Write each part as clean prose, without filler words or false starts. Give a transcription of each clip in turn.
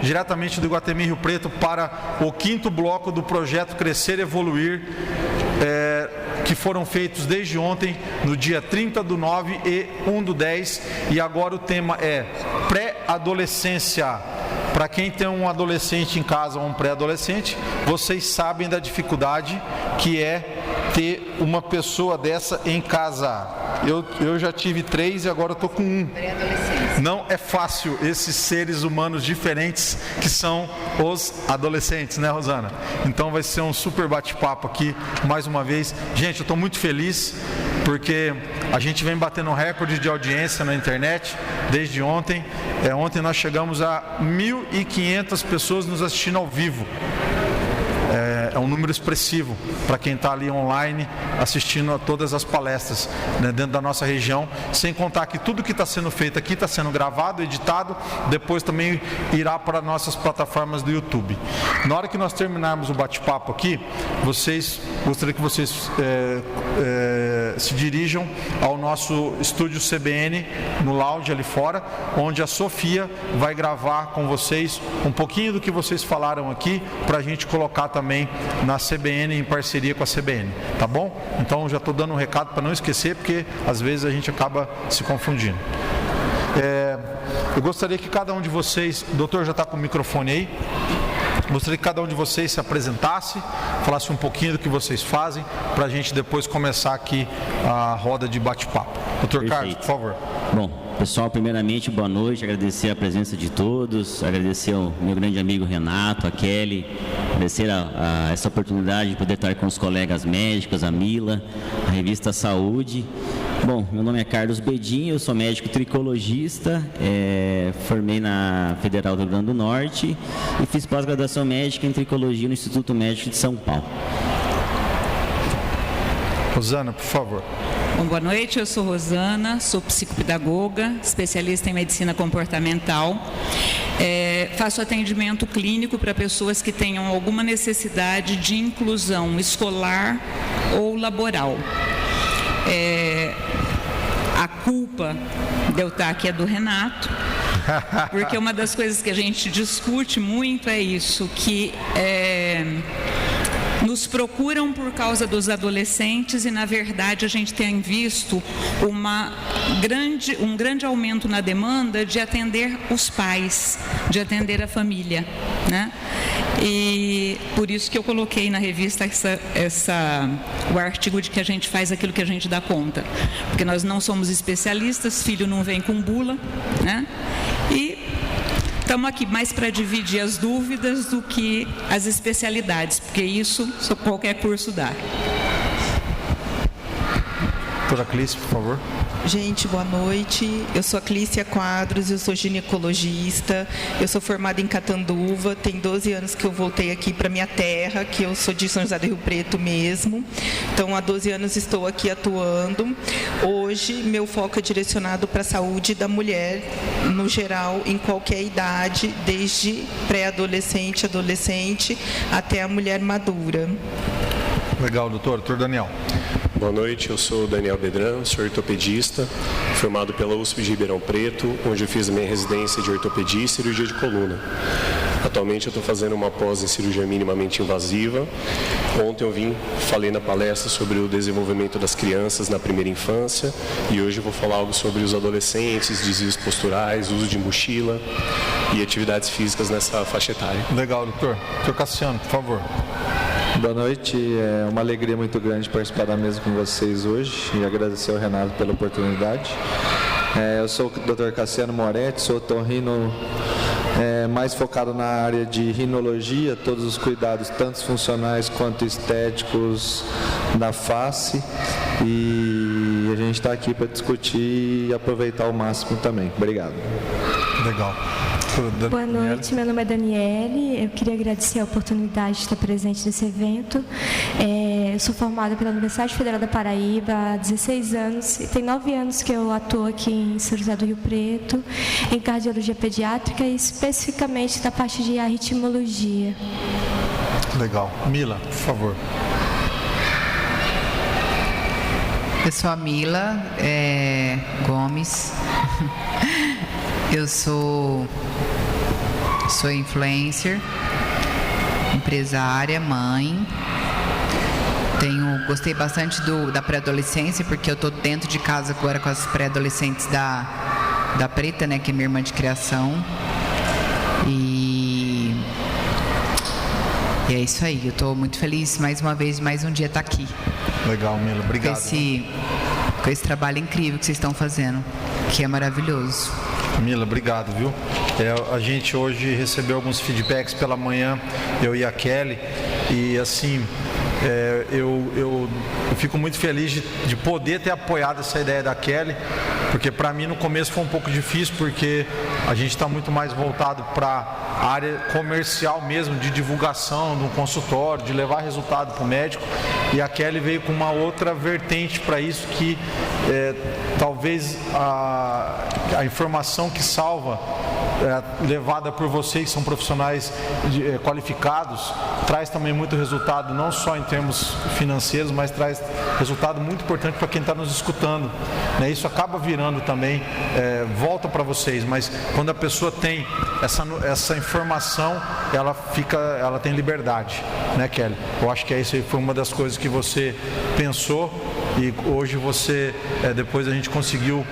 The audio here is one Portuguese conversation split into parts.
diretamente do Iguatemi Rio Preto, para o 5º bloco do projeto Crescer e Evoluir, que foram feitos desde ontem, no dia 30/9 e 1/10, e agora o tema é pré-adolescência. Para quem tem um adolescente em casa ou um pré-adolescente, vocês sabem da dificuldade que é ter uma pessoa dessa em casa. Eu já tive 3 e agora estou com 1. Não é fácil esses seres humanos diferentes que são os adolescentes, né, Rosana? Então vai ser um super bate-papo aqui, mais uma vez. Gente, eu estou muito feliz, porque a gente vem batendo um recorde de audiência na internet desde ontem. Ontem nós chegamos a 1.500 pessoas nos assistindo ao vivo. É um número expressivo para quem está ali online assistindo a todas as palestras, né, dentro da nossa região, sem contar que tudo que está sendo feito aqui está sendo gravado, editado, depois também irá para nossas plataformas do YouTube. Na hora que nós terminarmos o bate-papo aqui, gostaria que vocês se dirijam ao nosso estúdio CBN, no lounge ali fora, onde a Sofia vai gravar com vocês um pouquinho do que vocês falaram aqui, para a gente colocar também na CBN, em parceria com a CBN, tá bom? Então já estou dando um recado para não esquecer, porque às vezes a gente acaba se confundindo. Eu gostaria que cada um de vocês, o doutor já está com o microfone aí, gostaria que cada um de vocês se apresentasse, falasse um pouquinho do que vocês fazem, para a gente depois começar aqui a roda de bate-papo. Doutor Carlos, por favor. Bom, pessoal, primeiramente, boa noite, agradecer a presença de todos, agradecer ao meu grande amigo Renato, a Kelly, agradecer a essa oportunidade de poder estar com os colegas médicos, a Mila, a revista Saúde. Bom, meu nome é Carlos Bedin, eu sou médico tricologista, formei na Federal do Rio Grande do Norte e fiz pós-graduação médica em tricologia no Instituto Médico de São Paulo. Rosana, por favor. Bom, boa noite, eu sou Rosana, sou psicopedagoga, especialista em medicina comportamental. Faço atendimento clínico para pessoas que tenham alguma necessidade de inclusão escolar ou laboral. A culpa de eu estar aqui é do Renato, porque uma das coisas que a gente discute muito é isso, que nos procuram por causa dos adolescentes e, na verdade, a gente tem visto um grande aumento na demanda de atender os pais, de atender a família, né? E por isso que eu coloquei na revista o artigo de que a gente faz aquilo que a gente dá conta, porque nós não somos especialistas, filho não vem com bula, né? E estamos aqui mais para dividir as dúvidas do que as especialidades, porque isso só qualquer curso dá. Doutora Clícia, por favor. Gente, boa noite. Eu sou a Clícia Quadros, eu sou ginecologista, eu sou formada em Catanduva, tem 12 anos que eu voltei aqui para minha terra, que eu sou de São José do Rio Preto mesmo. Então, há 12 anos estou aqui atuando. Hoje, meu foco é direcionado para a saúde da mulher, no geral, em qualquer idade, desde pré-adolescente, adolescente, até a mulher madura. Legal, doutor. Doutor Daniel. Boa noite, eu sou Daniel Bedran, sou ortopedista, formado pela USP de Ribeirão Preto, onde eu fiz a minha residência de ortopedia e cirurgia de coluna. Atualmente eu estou fazendo uma pós em cirurgia minimamente invasiva. Ontem eu falei na palestra sobre o desenvolvimento das crianças na primeira infância e hoje eu vou falar algo sobre os adolescentes, desvios posturais, uso de mochila e atividades físicas nessa faixa etária. Legal, doutor. Doutor Cassiano, por favor. Boa noite, é uma alegria muito grande participar da mesa com vocês hoje e agradecer ao Renato pela oportunidade. Eu sou o Dr. Cassiano Moretti, sou otorrino mais focado na área de rinologia, todos os cuidados, tanto funcionais quanto estéticos da face, e a gente está aqui para discutir e aproveitar ao máximo também. Obrigado. Legal. Boa noite, meu nome é Daniele, eu queria agradecer a oportunidade de estar presente nesse evento. Eu sou formada pela Universidade Federal da Paraíba há 16 anos e tem 9 anos que eu atuo aqui em São José do Rio Preto, em cardiologia pediátrica e especificamente na parte de arritmologia. Legal. Mila, por favor. Eu sou a Mila Gomes. Eu sou Sou influencer, empresária, mãe. Gostei bastante da pré-adolescência, porque eu estou dentro de casa agora com as pré-adolescentes da Preta, né, que é minha irmã de criação. E é isso aí, eu estou muito feliz mais uma vez, mais um dia estar aqui. Legal, Mila, obrigado. Com esse trabalho incrível que vocês estão fazendo, que é maravilhoso. Mila, obrigado, viu? A gente hoje recebeu alguns feedbacks pela manhã, eu e a Kelly, e assim, eu fico muito feliz de poder ter apoiado essa ideia da Kelly, porque para mim no começo foi um pouco difícil, porque a gente está muito mais voltado para a área comercial mesmo, de divulgação do consultório, de levar resultado para o médico, e a Kelly veio com uma outra vertente para isso, que talvez a informação que salva, levada por vocês, que são profissionais qualificados, traz também muito resultado, não só em termos financeiros, mas traz resultado muito importante para quem está nos escutando, né? Isso acaba virando também, volta para vocês, mas quando a pessoa tem essa informação, ela tem liberdade, né, Kelly? Eu acho que isso aí foi uma das coisas que você pensou, e hoje você, depois a gente conseguiu,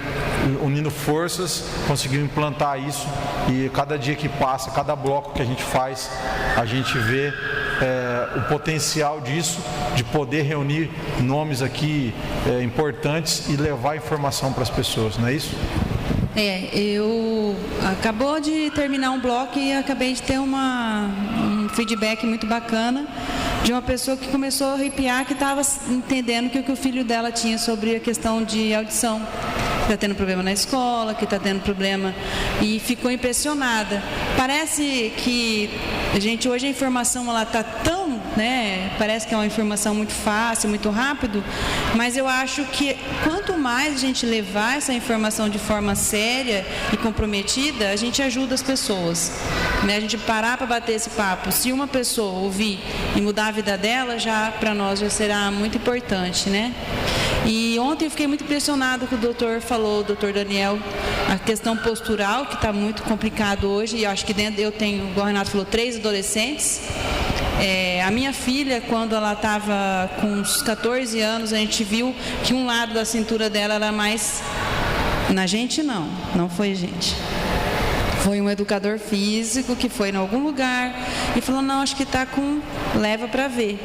unindo forças, conseguiu implantar isso, e cada dia que passa, cada bloco que a gente faz, a gente vê o potencial disso, de poder reunir nomes aqui importantes e levar informação para as pessoas, não é isso? Eu acabou de terminar um bloco e acabei de ter um feedback muito bacana de uma pessoa que começou a arrepiar, que estava entendendo que o filho dela tinha sobre a questão de audição, que está tendo problema na escola, que está tendo problema, e ficou impressionada. Parece que hoje a informação ela está tão, né, parece que é uma informação muito fácil, muito rápido, mas eu acho que quanto mais a gente levar essa informação de forma séria e comprometida, a gente ajuda as pessoas, né? A gente parar para bater esse papo. Se uma pessoa ouvir e mudar a vida dela, para nós já será muito importante, né? E ontem eu fiquei muito impressionada com o doutor falou, o doutor Daniel, a questão postural, que está muito complicado hoje, e eu acho que dentro eu tenho, igual o Renato falou, 3 adolescentes. A minha filha, quando ela estava com uns 14 anos, a gente viu que um lado da cintura dela era mais... Na gente não foi gente. Foi um educador físico que foi em algum lugar e falou, não, acho que está com... leva para ver.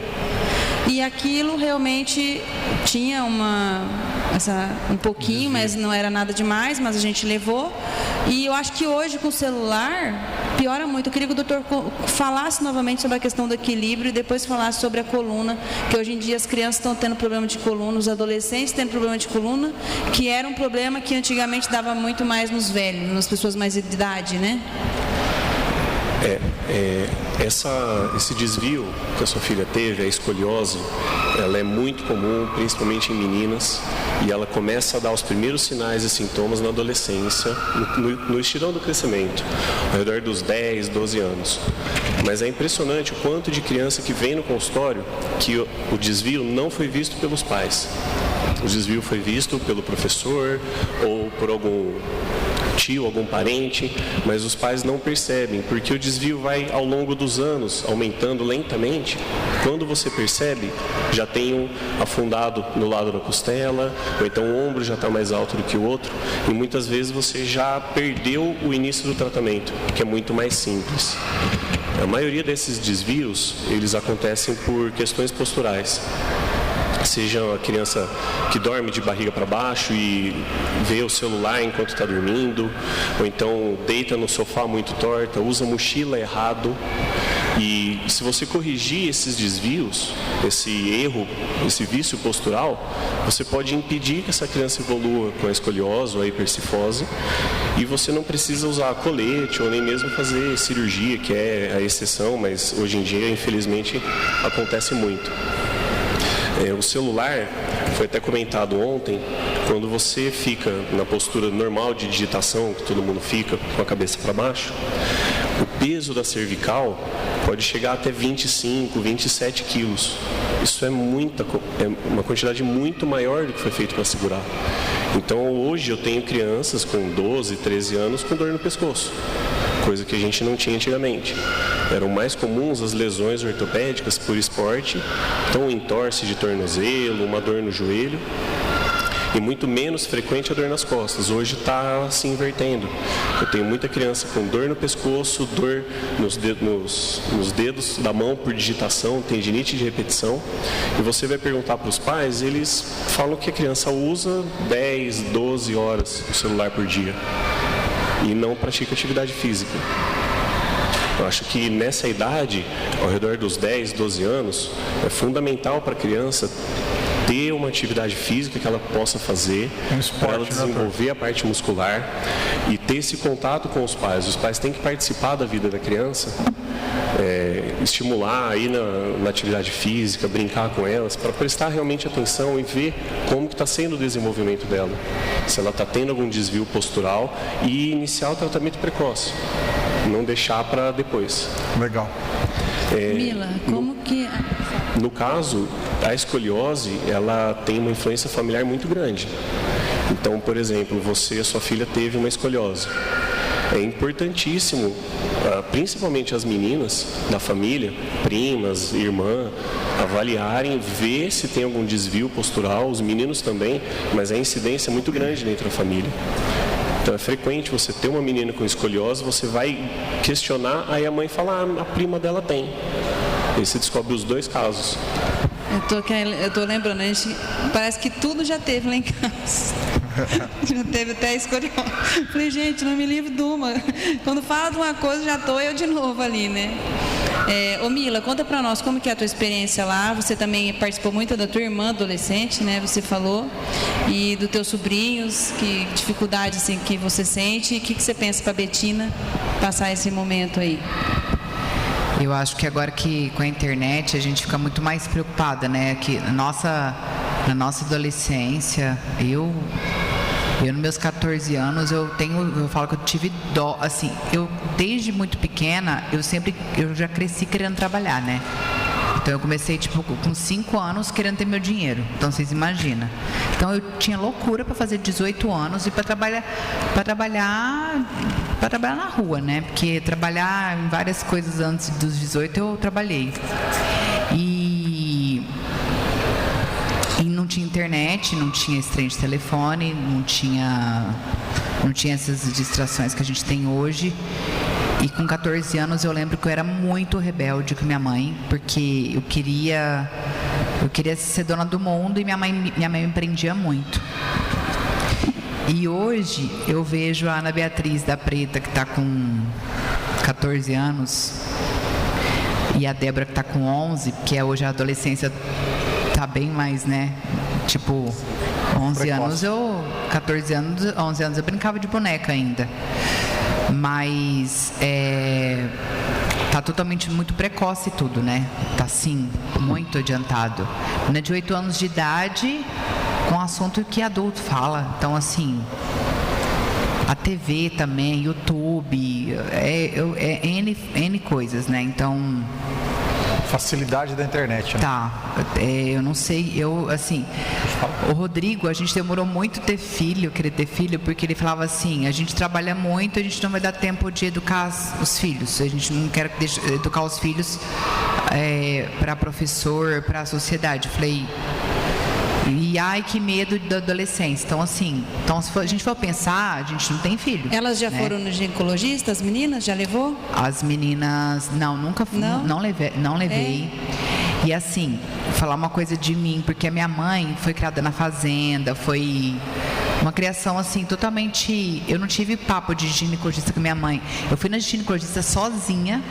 E aquilo realmente tinha um pouquinho, mas não era nada demais, mas a gente levou. E eu acho que hoje com o celular piora muito. Eu queria que o doutor falasse novamente sobre a questão do equilíbrio e depois falasse sobre a coluna, que hoje em dia as crianças estão tendo problema de coluna, os adolescentes tendo problema de coluna, que era um problema que antigamente dava muito mais nos velhos, nas pessoas mais de idade, né? Esse desvio que a sua filha teve, a escoliose, ela é muito comum, principalmente em meninas, e ela começa a dar os primeiros sinais e sintomas na adolescência, no estirão do crescimento, ao redor dos 10, 12 anos. Mas é impressionante o quanto de criança que vem no consultório que o desvio não foi visto pelos pais. O desvio foi visto pelo professor ou por algum tio, algum parente, mas os pais não percebem, porque o desvio vai ao longo dos anos aumentando lentamente. Quando você percebe, já tem um afundado no lado da costela, ou então o ombro já está mais alto do que o outro, e muitas vezes você já perdeu o início do tratamento, que é muito mais simples. A maioria desses desvios, eles acontecem por questões posturais. Seja a criança que dorme de barriga para baixo e vê o celular enquanto está dormindo, ou então deita no sofá muito torta, usa mochila errado. E se você corrigir esses desvios, esse erro, esse vício postural, você pode impedir que essa criança evolua com a escoliose ou a hipercifose, e você não precisa usar colete ou nem mesmo fazer cirurgia, que é a exceção, mas hoje em dia, infelizmente, acontece muito. O celular, foi até comentado ontem, quando você fica na postura normal de digitação, que todo mundo fica com a cabeça para baixo, o peso da cervical pode chegar até 25, 27 quilos. Isso é uma quantidade muito maior do que foi feito para segurar. Então hoje eu tenho crianças com 12, 13 anos com dor no pescoço, coisa que a gente não tinha antigamente. Eram mais comuns as lesões ortopédicas por esporte, então um entorse de tornozelo, uma dor no joelho, e muito menos frequente a dor nas costas. Hoje está se invertendo. Eu tenho muita criança com dor no pescoço, dor nos dedos da mão por digitação, tendinite de repetição. E você vai perguntar para os pais, eles falam que a criança usa 10, 12 horas o celular por dia e não pratica atividade física. Eu acho que nessa idade, ao redor dos 10, 12 anos, é fundamental para a criança ter uma atividade física que ela possa fazer, para ela desenvolver a parte muscular e ter esse contato com os pais. Os pais têm que participar da vida da criança, estimular aí na atividade física, brincar com elas, para prestar realmente atenção e ver como que está sendo o desenvolvimento dela, se ela está tendo algum desvio postural, e iniciar o tratamento precoce, não deixar para depois. Legal. Mila, como que... No caso, a escoliose, ela tem uma influência familiar muito grande. Então, por exemplo, a sua filha teve uma escoliose. É importantíssimo, principalmente as meninas da família, primas, irmã, avaliarem, ver se tem algum desvio postural, os meninos também, mas a incidência é muito grande dentro da família. Então é frequente você ter uma menina com escoliose, você vai questionar, aí a mãe fala, a prima dela tem. Aí você descobre os dois casos. Eu tô lembrando, a gente parece que tudo já teve lá em casa. Já teve até escoliose. Falei, gente, não me livro de uma. Quando fala de uma coisa, já tô eu de novo ali, né? Ô Mila, conta pra nós como que é a tua experiência lá. Você também participou muito da tua irmã adolescente, né? Você falou. E dos teus sobrinhos, que dificuldade assim, que você sente. E o que você pensa pra Betina passar esse momento aí? Eu acho que agora que com a internet a gente fica muito mais preocupada, né? Que na nossa adolescência, eu nos meus 14 anos, eu falo que eu tive dó, assim, eu desde muito pequena, eu já cresci querendo trabalhar, né? Então eu comecei tipo com 5 anos querendo ter meu dinheiro. Então vocês imaginam. Então eu tinha loucura para fazer 18 anos e para trabalhar na rua, né? Porque trabalhar em várias coisas antes dos 18 eu trabalhei. E não tinha internet, não tinha esse trem de telefone, não tinha essas distrações que a gente tem hoje. E com 14 anos eu lembro que eu era muito rebelde com minha mãe, porque eu queria ser dona do mundo e minha mãe me prendia muito. E hoje eu vejo a Ana Beatriz da Preta, que está com 14 anos, e a Débora, que está com 11, porque hoje a adolescência está bem mais, né? Tipo, 11 anos 11 anos eu brincava de boneca ainda. Mas tá totalmente muito precoce tudo, né? Tá assim, muito adiantado. Menina de 8 anos de idade, com um assunto que adulto fala. Então, assim, a TV também, YouTube, N coisas, né? Então... Facilidade da internet, né? Tá, eu não sei, assim, o Rodrigo, a gente demorou muito querer ter filho, porque ele falava assim, a gente trabalha muito, a gente não vai dar tempo de educar os filhos, a gente não quer educar os filhos para professor, para a sociedade. Eu falei, e ai, que medo da adolescência. Então, assim, se a gente for pensar, a gente não tem filho. Elas já foram no ginecologista, as meninas? Já levou? As meninas, não, nunca fui, não levei. E assim, vou falar uma coisa de mim, porque a minha mãe foi criada na fazenda, foi uma criação assim, totalmente... Eu não tive papo de ginecologista com minha mãe. Eu fui na ginecologista sozinha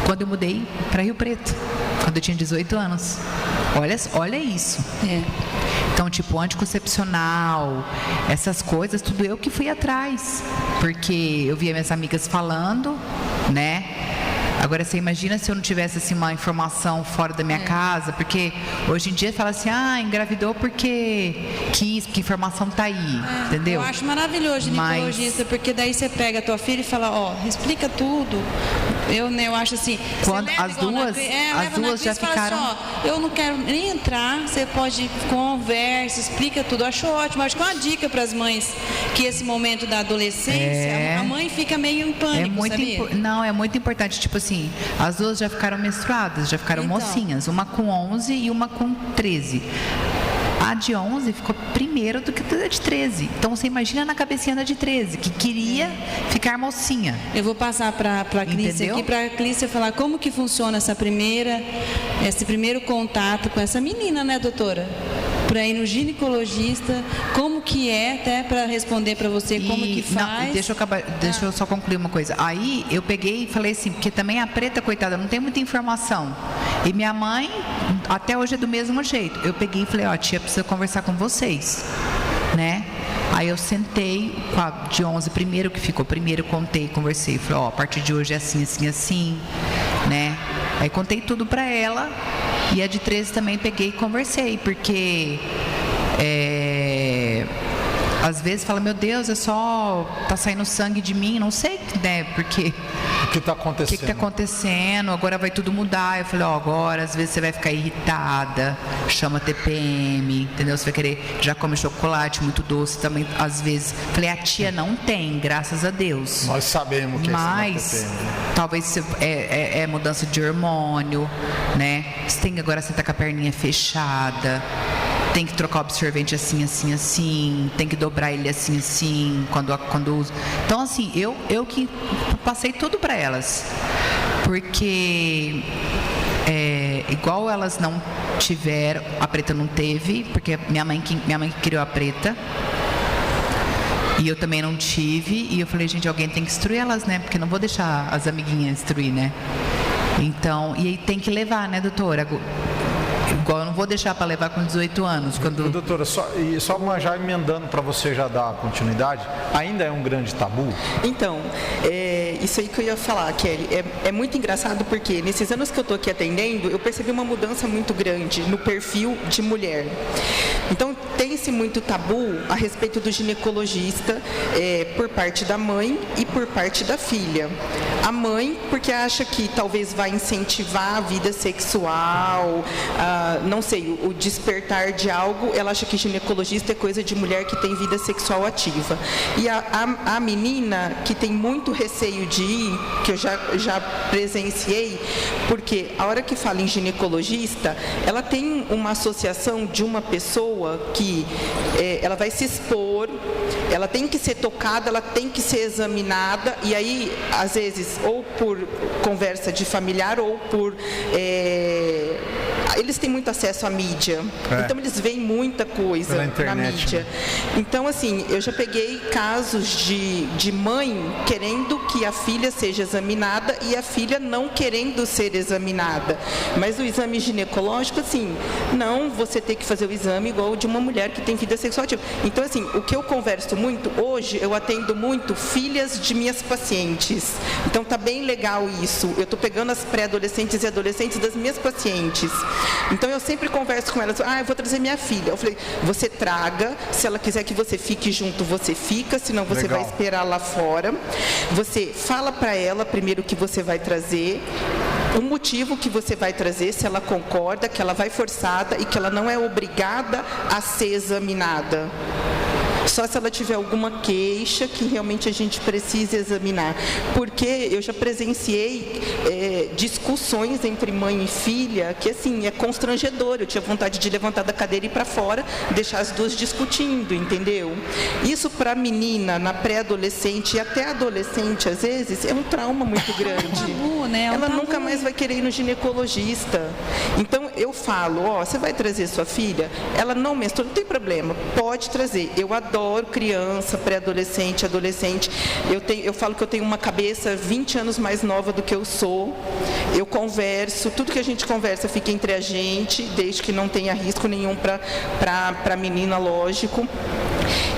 quando eu mudei para Rio Preto, quando eu tinha 18 anos. Olha isso. Então, tipo, anticoncepcional, essas coisas, tudo eu que fui atrás. Porque eu via minhas amigas falando, né? Agora, você imagina se eu não tivesse assim, uma informação fora da minha casa, porque hoje em dia fala assim, engravidou porque quis, porque a informação tá aí, entendeu? Eu acho maravilhoso o ginecologista, porque daí você pega a tua filha e fala, explica tudo. eu acho assim, quando as duas já ficaram, assim, eu não quero nem entrar, você pode conversa, explica tudo, eu acho ótimo, acho que é uma dica para as mães que esse momento da adolescência, a mãe fica meio em pânico, sabia? Não, é muito importante, tipo assim, as duas já ficaram menstruadas, já ficaram mocinhas, uma com 11 e uma com 13. A de 11 ficou primeiro do que a de 13. Então, você imagina na cabecinha da de 13, que queria ficar mocinha. Eu vou passar para a Clícia aqui, para a Clícia falar como que funciona esse primeiro contato com essa menina, né, doutora? Para ir no ginecologista, como que é, até para responder para você como que faz. Não, deixa eu só concluir uma coisa. Aí eu peguei e falei assim, porque também a preta, coitada, não tem muita informação. E minha mãe, até hoje é do mesmo jeito. Eu peguei e falei, tia, precisa conversar com vocês, né? Aí eu sentei com a de 11 primeiro, que ficou primeiro, contei, conversei, falei, a partir de hoje é assim, assim, assim, né? Aí contei tudo para ela. E a de 13 também peguei e conversei, porque às vezes fala, meu Deus, tá saindo sangue de mim, não sei, né, porque... O que está acontecendo? O que está acontecendo? Agora vai tudo mudar. Eu falei, agora às vezes você vai ficar irritada, chama TPM, entendeu? Você vai querer, já come chocolate muito doce também, às vezes. Falei, a tia não tem, graças a Deus. Nós sabemos que mas é TPM. Talvez é mudança de hormônio, né? Agora você tá com a perninha fechada. Tem que trocar o absorvente assim, assim, assim. Tem que dobrar ele assim, assim, quando usa. Então, assim, eu que passei tudo para elas. Porque igual elas não tiveram, a preta não teve, porque minha mãe que criou a preta. E eu também não tive. E eu falei, gente, alguém tem que instruir elas, né? Porque não vou deixar as amiguinhas instruir, né? Então, e aí tem que levar, né, doutora? Igual eu não vou deixar para levar com 18 anos. Doutora, só já emendando para você já dar continuidade, ainda é um grande tabu? Então, isso aí que eu ia falar, Kelly, é muito engraçado porque nesses anos que eu estou aqui atendendo, eu percebi uma mudança muito grande no perfil de mulher. Então, tem-se muito tabu a respeito do ginecologista por parte da mãe e por parte da filha. A mãe, porque acha que talvez vai incentivar a vida sexual, não sei, o despertar de algo, ela acha que ginecologista é coisa de mulher que tem vida sexual ativa. E a menina que tem muito receio de ir, que eu já presenciei, porque a hora que fala em ginecologista, ela tem uma associação de uma pessoa que ela vai se expor, ela tem que ser tocada, ela tem que ser examinada, e aí, às vezes, ou por conversa de familiar, ou por... eles têm muito acesso à mídia, então eles veem muita coisa na mídia. Né? Então, assim, eu já peguei casos de mãe querendo que a filha seja examinada e a filha não querendo ser examinada. Mas o exame ginecológico, assim, não você ter que fazer o exame igual de uma mulher que tem vida sexual ativa. Então, assim, o que eu converso muito, hoje eu atendo muito filhas de minhas pacientes. Então, tá bem legal isso. Eu tô pegando as pré-adolescentes e adolescentes das minhas pacientes. Então, eu sempre converso com elas, eu vou trazer minha filha. Eu falei, você traga, se ela quiser que você fique junto, você fica, senão você vai esperar lá fora. Você fala para ela primeiro o que você vai trazer, o motivo que você vai trazer, se ela concorda, que ela vai forçada e que ela não é obrigada a ser examinada. Só se ela tiver alguma queixa que realmente a gente precisa examinar. Porque eu já presenciei discussões entre mãe e filha que, assim, é constrangedor. Eu tinha vontade de levantar da cadeira e ir para fora, deixar as duas discutindo, entendeu? Isso para a menina, na pré-adolescente e até adolescente, às vezes, é um trauma muito grande. Tabu, né? Ela nunca mais vai querer ir no ginecologista. Então, eu falo, você vai trazer sua filha? Ela não menstrua, não tem problema, pode trazer. Eu adoro criança, pré-adolescente, adolescente. Eu falo que eu tenho uma cabeça 20 anos mais nova do que eu sou. Eu converso, tudo que a gente conversa fica entre a gente, desde que não tenha risco nenhum para a menina, lógico.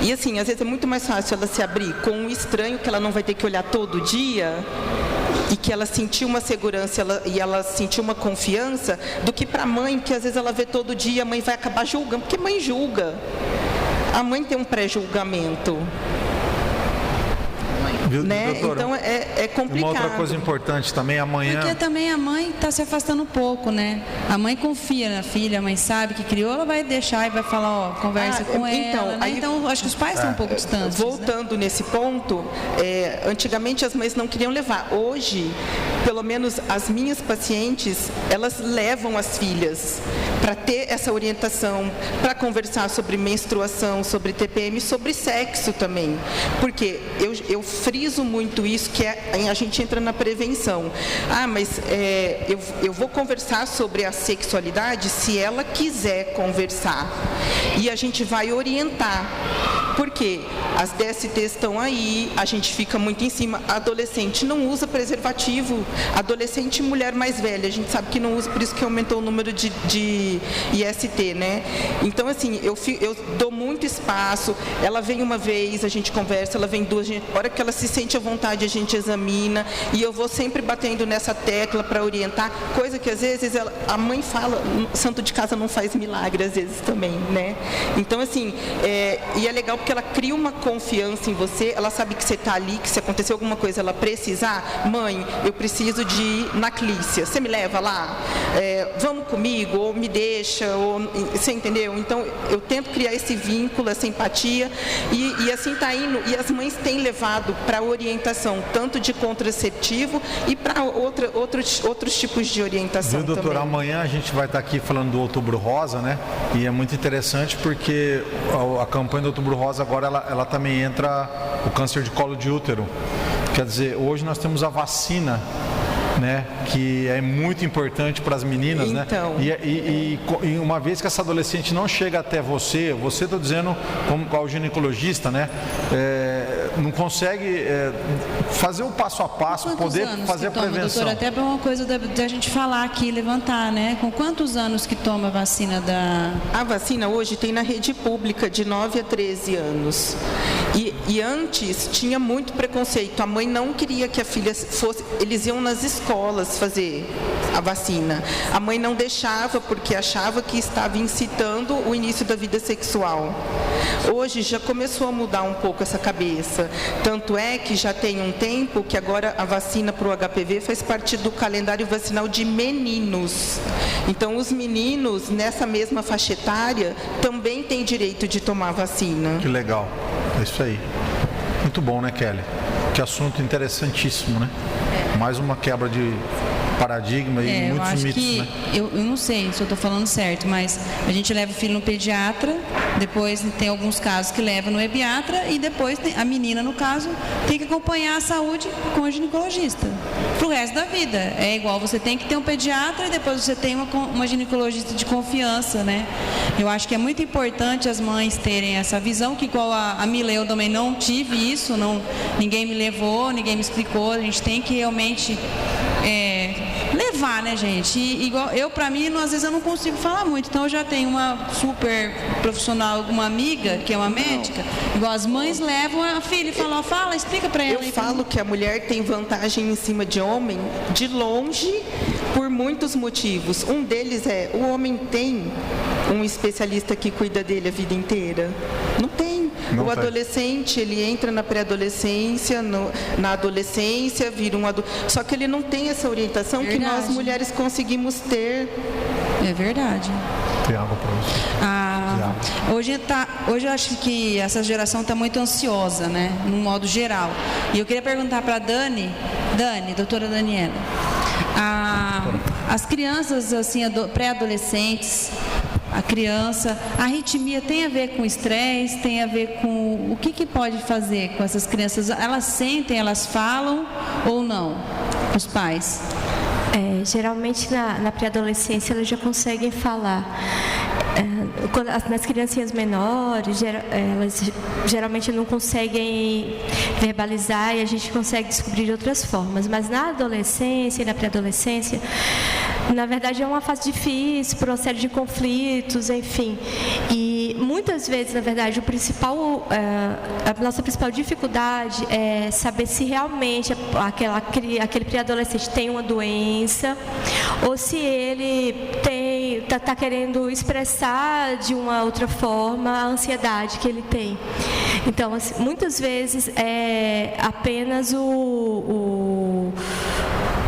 E assim, às vezes é muito mais fácil ela se abrir com um estranho que ela não vai ter que olhar todo dia e que ela sentiu uma segurança e ela sentiu uma confiança, do que para a mãe, que às vezes ela vê todo dia, a mãe vai acabar julgando, porque mãe julga. A mãe tem um pré-julgamento. né? doutora, Então é complicado. Uma outra coisa importante também, amanhã... Porque também a mãe está se afastando um pouco, né? A mãe confia na filha, a mãe sabe que criou, ela vai deixar e vai falar, conversa com ela, né? Então, acho que os pais estão um pouco distantes. Voltando nesse ponto, antigamente as mães não queriam levar. Hoje, pelo menos as minhas pacientes, elas levam as filhas para ter essa orientação, para conversar sobre menstruação, sobre TPM, sobre sexo também. Porque eu friso muito isso, que a gente entra na prevenção. Mas eu vou conversar sobre a sexualidade se ela quiser conversar. E a gente vai orientar. Porque as DSTs estão aí, a gente fica muito em cima. A adolescente não usa preservativo. Adolescente e mulher mais velha, a gente sabe que não usa, por isso que aumentou o número de IST, né? Então, assim, eu dou muito espaço. Ela vem uma vez, a gente conversa, ela vem duas, a hora que ela se sente à vontade, a gente examina. E eu vou sempre batendo nessa tecla para orientar, coisa que às vezes a mãe fala, santo de casa não faz milagre, às vezes também, né? Então, assim, e é legal porque ela cria uma confiança em você, ela sabe que você está ali, que se acontecer alguma coisa, ela precisar, mãe, eu preciso de ir na Clícia, você me leva lá? Vamos comigo, ou me deixa, ou, você entendeu? Então, eu tento criar esse vínculo, essa empatia, e assim está indo, e as mães têm levado para orientação, tanto de contraceptivo e para outros tipos de orientação. Viu, doutora, também. amanhã a gente vai estar aqui falando do Outubro Rosa, né? E é muito interessante porque a campanha do Outubro Rosa agora ela também entra o câncer de colo de útero. Quer dizer, hoje nós temos a vacina, né, que é muito importante para as meninas, então, né? E uma vez que essa adolescente não chega até você estou dizendo como ao ginecologista, né? Não consegue fazer o passo a passo, poder fazer a prevenção. Doutora, até para uma coisa da gente falar aqui, levantar, né? Com quantos anos que toma a vacina da... A vacina hoje tem na rede pública de 9 a 13 anos. E antes tinha muito preconceito. A mãe não queria que a filha fosse... Eles iam nas escolas fazer a vacina. A mãe não deixava porque achava que estava incitando o início da vida sexual. Hoje já começou a mudar um pouco essa cabeça. Tanto é que já tem um tempo que agora a vacina para o HPV faz parte do calendário vacinal de meninos. Então, os meninos, nessa mesma faixa etária, também têm direito de tomar vacina. Que legal. É isso aí. Muito bom, né, Kelly? Que assunto interessantíssimo, né? Mais uma quebra de paradigma e muitos mitos, né? Eu não sei se eu estou falando certo, mas a gente leva o filho no pediatra, depois tem alguns casos que leva no ebiatra e depois a menina, no caso, tem que acompanhar a saúde com o ginecologista pro resto da vida. É igual, você tem que ter um pediatra e depois você tem uma ginecologista de confiança, né? Eu acho que é muito importante as mães terem essa visão, que igual a Mila, eu também não tive isso, ninguém me levou, ninguém me explicou, a gente tem que realmente levar, né, gente? E igual para mim, às vezes eu não consigo falar muito, então eu já tenho uma super profissional, uma amiga que é uma médica, igual as mães levam a filha e falam, explica para ela. Eu falo que a mulher tem vantagem em cima de homem de longe por muitos motivos. Um deles o homem tem um especialista que cuida dele a vida inteira. Não tem. O adolescente, ele entra na pré-adolescência, na adolescência, vira um adulto. Só que ele não tem essa orientação que nós mulheres conseguimos ter. É verdade. Tem água para você. Hoje eu acho que essa geração está muito ansiosa, né? No modo geral. E eu queria perguntar para a doutora Daniela. As crianças, assim, pré-adolescentes, a criança, a arritmia tem a ver com estresse, tem a ver com... O que pode fazer com essas crianças? Elas sentem, elas falam ou não? Os pais? Geralmente na pré-adolescência elas já conseguem falar. Nas criancinhas menores, elas geralmente não conseguem verbalizar e a gente consegue descobrir de outras formas. Mas na adolescência e na pré-adolescência, na verdade é uma fase difícil, por uma série de conflitos, enfim. E muitas vezes, na verdade, a nossa principal dificuldade é saber se realmente aquele pré-adolescente tem uma doença ou se ele tem está querendo expressar de uma outra forma a ansiedade que ele tem. Então, assim, muitas vezes é apenas o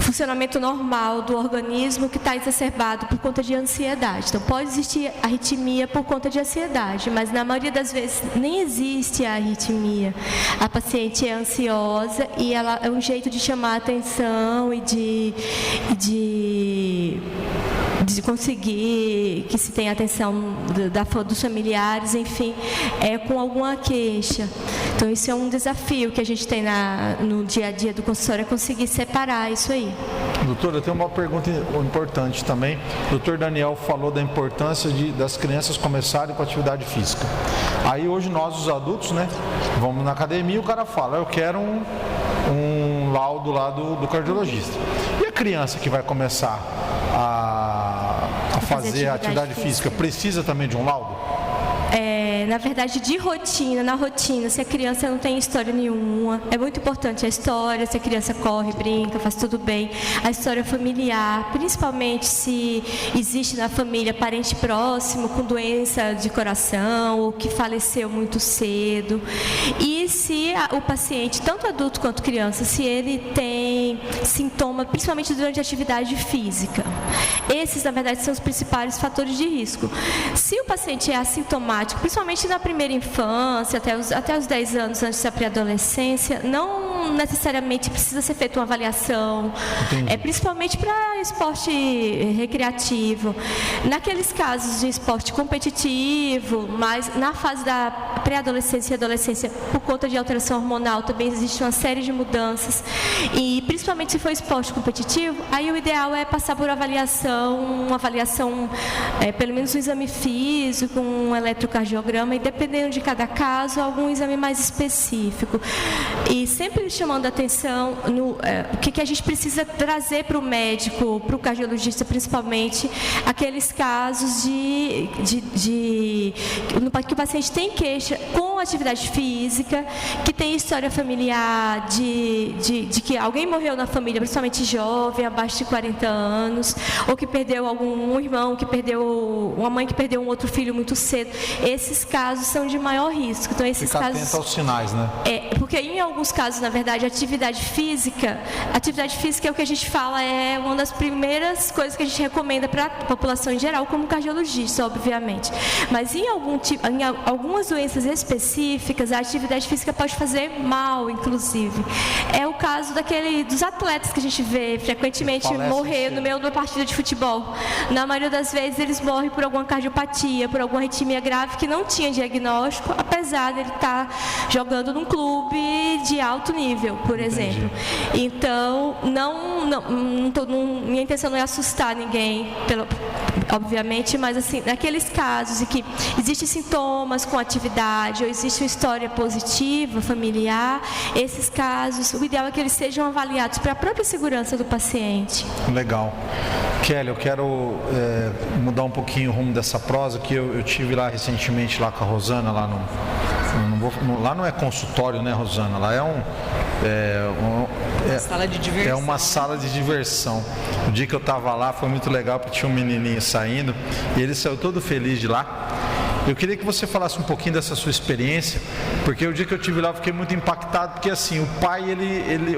funcionamento normal do organismo que está exacerbado por conta de ansiedade. Então, pode existir arritmia por conta de ansiedade, mas na maioria das vezes nem existe a arritmia. A paciente é ansiosa e ela é um jeito de chamar a atenção e de conseguir que se tenha atenção dos familiares, enfim, com alguma queixa. Então, isso é um desafio que a gente tem no dia a dia do consultório, é conseguir separar isso aí. Doutora, eu tenho uma pergunta importante também. O doutor Daniel falou da importância das crianças começarem com atividade física. Aí hoje nós, os adultos, né, vamos na academia e o cara fala, eu quero um laudo lá do cardiologista. E a criança que vai começar a fazer atividade física precisa também de um laudo? Na verdade, na rotina, se a criança não tem história nenhuma, é muito importante a história, se a criança corre, brinca, faz tudo bem, a história familiar, principalmente se existe na família parente próximo com doença de coração ou que faleceu muito cedo, e se o paciente, tanto adulto quanto criança, se ele tem sintoma, principalmente durante a atividade física. Esses, na verdade, são os principais fatores de risco. Se o paciente é assintomático, principalmente na primeira infância, até os 10 anos antes da pré-adolescência, não necessariamente precisa ser feita uma avaliação, principalmente para esporte recreativo. Naqueles casos de esporte competitivo, mas na fase da pré-adolescência e adolescência, por conta de alteração hormonal, também existe uma série de mudanças, e principalmente se for esporte competitivo, aí o ideal é passar por uma avaliação, pelo menos um exame físico, um eletrocardiograma, e dependendo de cada caso, algum exame mais específico. E sempre chamando a atenção o que a gente precisa trazer para o médico, para o cardiologista principalmente, aqueles casos que o paciente tem queixa com atividade física, que tem história familiar de que alguém morreu na família, principalmente jovem, abaixo de 40 anos, ou que perdeu um irmão, uma mãe que perdeu um outro filho muito cedo. Esses casos são de maior risco. Então, esses casos, atento aos sinais, né? Porque em alguns casos, na verdade, atividade física é o que a gente fala, é uma das primeiras coisas que a gente recomenda para a população em geral, como cardiologista, obviamente. Mas em algumas doenças específicas, a atividade física pode fazer mal, inclusive. É o caso dos atletas que a gente vê frequentemente morrer no meio de uma partida de futebol. Na maioria das vezes, eles morrem por alguma cardiopatia, por alguma arritmia grave que não tinha diagnóstico, apesar de ele estar jogando num clube de alto nível, por exemplo. Então, minha intenção não é assustar ninguém, obviamente, mas assim, naqueles casos em que existem sintomas com atividade ou existe uma história positiva, familiar, esses casos, o ideal é que eles sejam avaliados para a própria segurança do paciente. Legal. Kelly, eu quero mudar um pouquinho o rumo dessa prosa, que eu tive lá recentemente lá com a Rosana, lá lá não é consultório, né, Rosana? Lá sala de diversão. É uma sala de diversão. O dia que eu estava lá foi muito legal, porque tinha um menininho saindo e ele saiu todo feliz de lá. Eu queria que você falasse um pouquinho dessa sua experiência, porque o dia que eu estive lá eu fiquei muito impactado, porque assim, o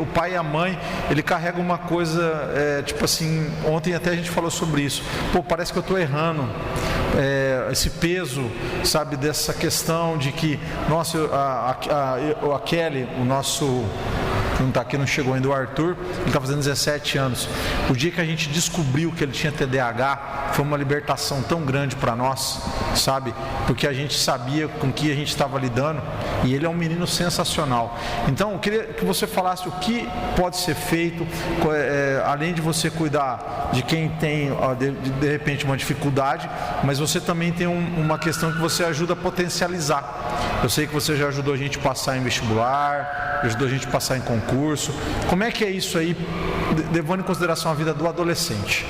pai e a mãe, ele carrega uma coisa, tipo assim, ontem até a gente falou sobre isso, parece que eu estou errando, esse peso, sabe, dessa questão de que, nossa, a Kelly, o nosso... não está aqui, não chegou ainda, o Arthur, ele está fazendo 17 anos. O dia que a gente descobriu que ele tinha TDAH, foi uma libertação tão grande para nós, sabe? Porque a gente sabia com que a gente estava lidando, e ele é um menino sensacional. Então, eu queria que você falasse o que pode ser feito, além de você cuidar de quem tem, de repente, uma dificuldade, mas você também tem uma questão que você ajuda a potencializar. Eu sei que você já ajudou a gente a passar em vestibular, ajudou a gente a passar em concurso. Como é que é isso aí, levando em consideração a vida do adolescente?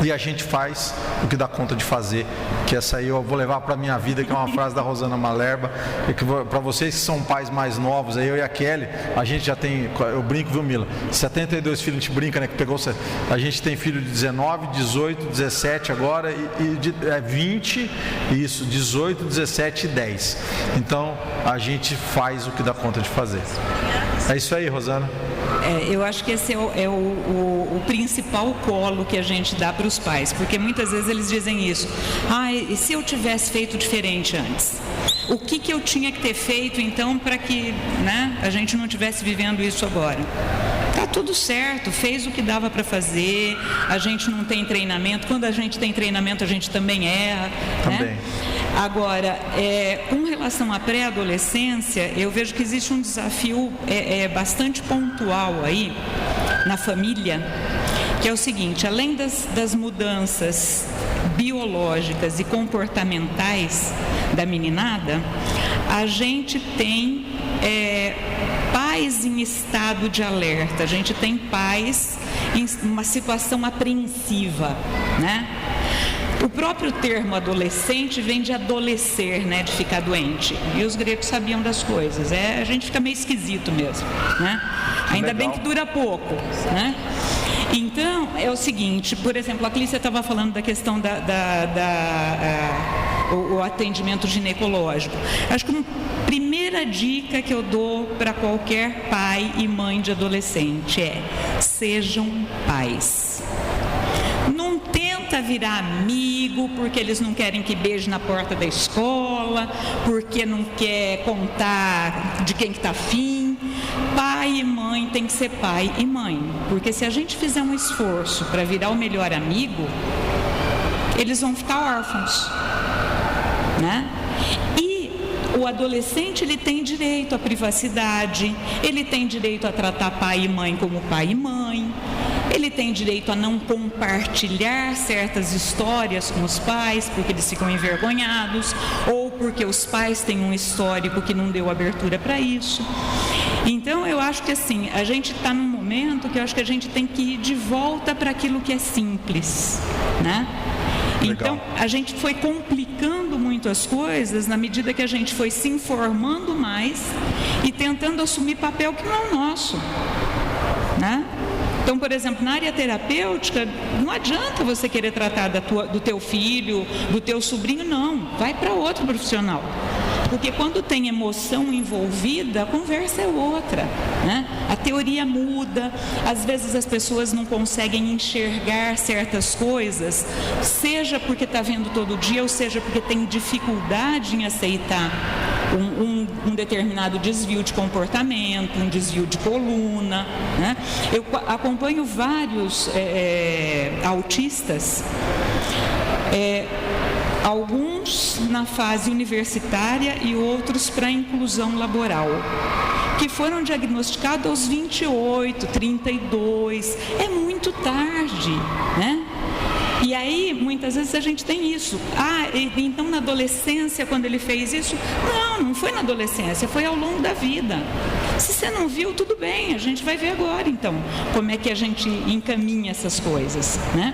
E a gente faz o que dá conta de fazer, que essa aí eu vou levar para a minha vida, que é uma frase da Rosana Malerba, e que para vocês que são pais mais novos, aí eu e a Kelly, a gente já tem, eu brinco, viu, Mila? 72 filhos, a gente brinca, né, que pegou, a gente tem filho de 19, 18, 17 agora, e 20, isso, 18, 17 e 10. Então, a gente faz o que dá conta de fazer. É isso aí, Rosana. Eu acho que esse é o principal colo que a gente dá para os pais, porque muitas vezes eles dizem isso: e se eu tivesse feito diferente antes? O que eu tinha que ter feito então para que, né, a gente não estivesse vivendo isso agora? Tá tudo certo, fez o que dava para fazer, a gente não tem treinamento, quando a gente tem treinamento a gente também erra, também. Né? Agora, com relação à pré-adolescência, eu vejo que existe um desafio bastante pontual aí na família, que é o seguinte: além das mudanças biológicas e comportamentais da meninada, a gente tem pais em estado de alerta, a gente tem pais em uma situação apreensiva, né? O próprio termo adolescente vem de adolecer, né, de ficar doente. E os gregos sabiam das coisas. A gente fica meio esquisito mesmo, né? Ainda bem que dura pouco, né? Então, é o seguinte, por exemplo, a Clícia estava falando da questão o atendimento ginecológico. Acho que uma primeira dica que eu dou para qualquer pai e mãe de adolescente é: sejam pais. Não tenta virar amigo porque eles não querem que beije na porta da escola, porque não quer contar de quem que está afim. Pai e mãe tem que ser pai e mãe, porque se a gente fizer um esforço para virar o melhor amigo, eles vão ficar órfãos, né? E o adolescente, ele tem direito à privacidade, ele tem direito a tratar pai e mãe como pai e mãe, ele tem direito a não compartilhar certas histórias com os pais, porque eles ficam envergonhados, ou porque os pais têm um histórico que não deu abertura para isso. Então, eu acho que assim, a gente está num momento que eu acho que a gente tem que ir de volta para aquilo que é simples, né? Legal. Então, a gente foi complicando muito as coisas na medida que a gente foi se informando mais e tentando assumir papel que não é o nosso, né? Então, por exemplo, na área terapêutica, não adianta você querer tratar do teu filho, do teu sobrinho, não. Vai para outro profissional. Porque quando tem emoção envolvida, a conversa é outra, né? A teoria muda, às vezes as pessoas não conseguem enxergar certas coisas, seja porque está vendo todo dia, ou seja porque tem dificuldade em aceitar um determinado desvio de comportamento, um desvio de coluna, né? Eu acompanho vários autistas, alguns na fase universitária e outros para inclusão laboral, que foram diagnosticados aos 28, 32, é muito tarde, né? E aí, muitas vezes a gente tem isso. Então na adolescência, quando ele fez isso? Não foi na adolescência, foi ao longo da vida. Se você não viu, tudo bem, a gente vai ver agora, então, como é que a gente encaminha essas coisas, né?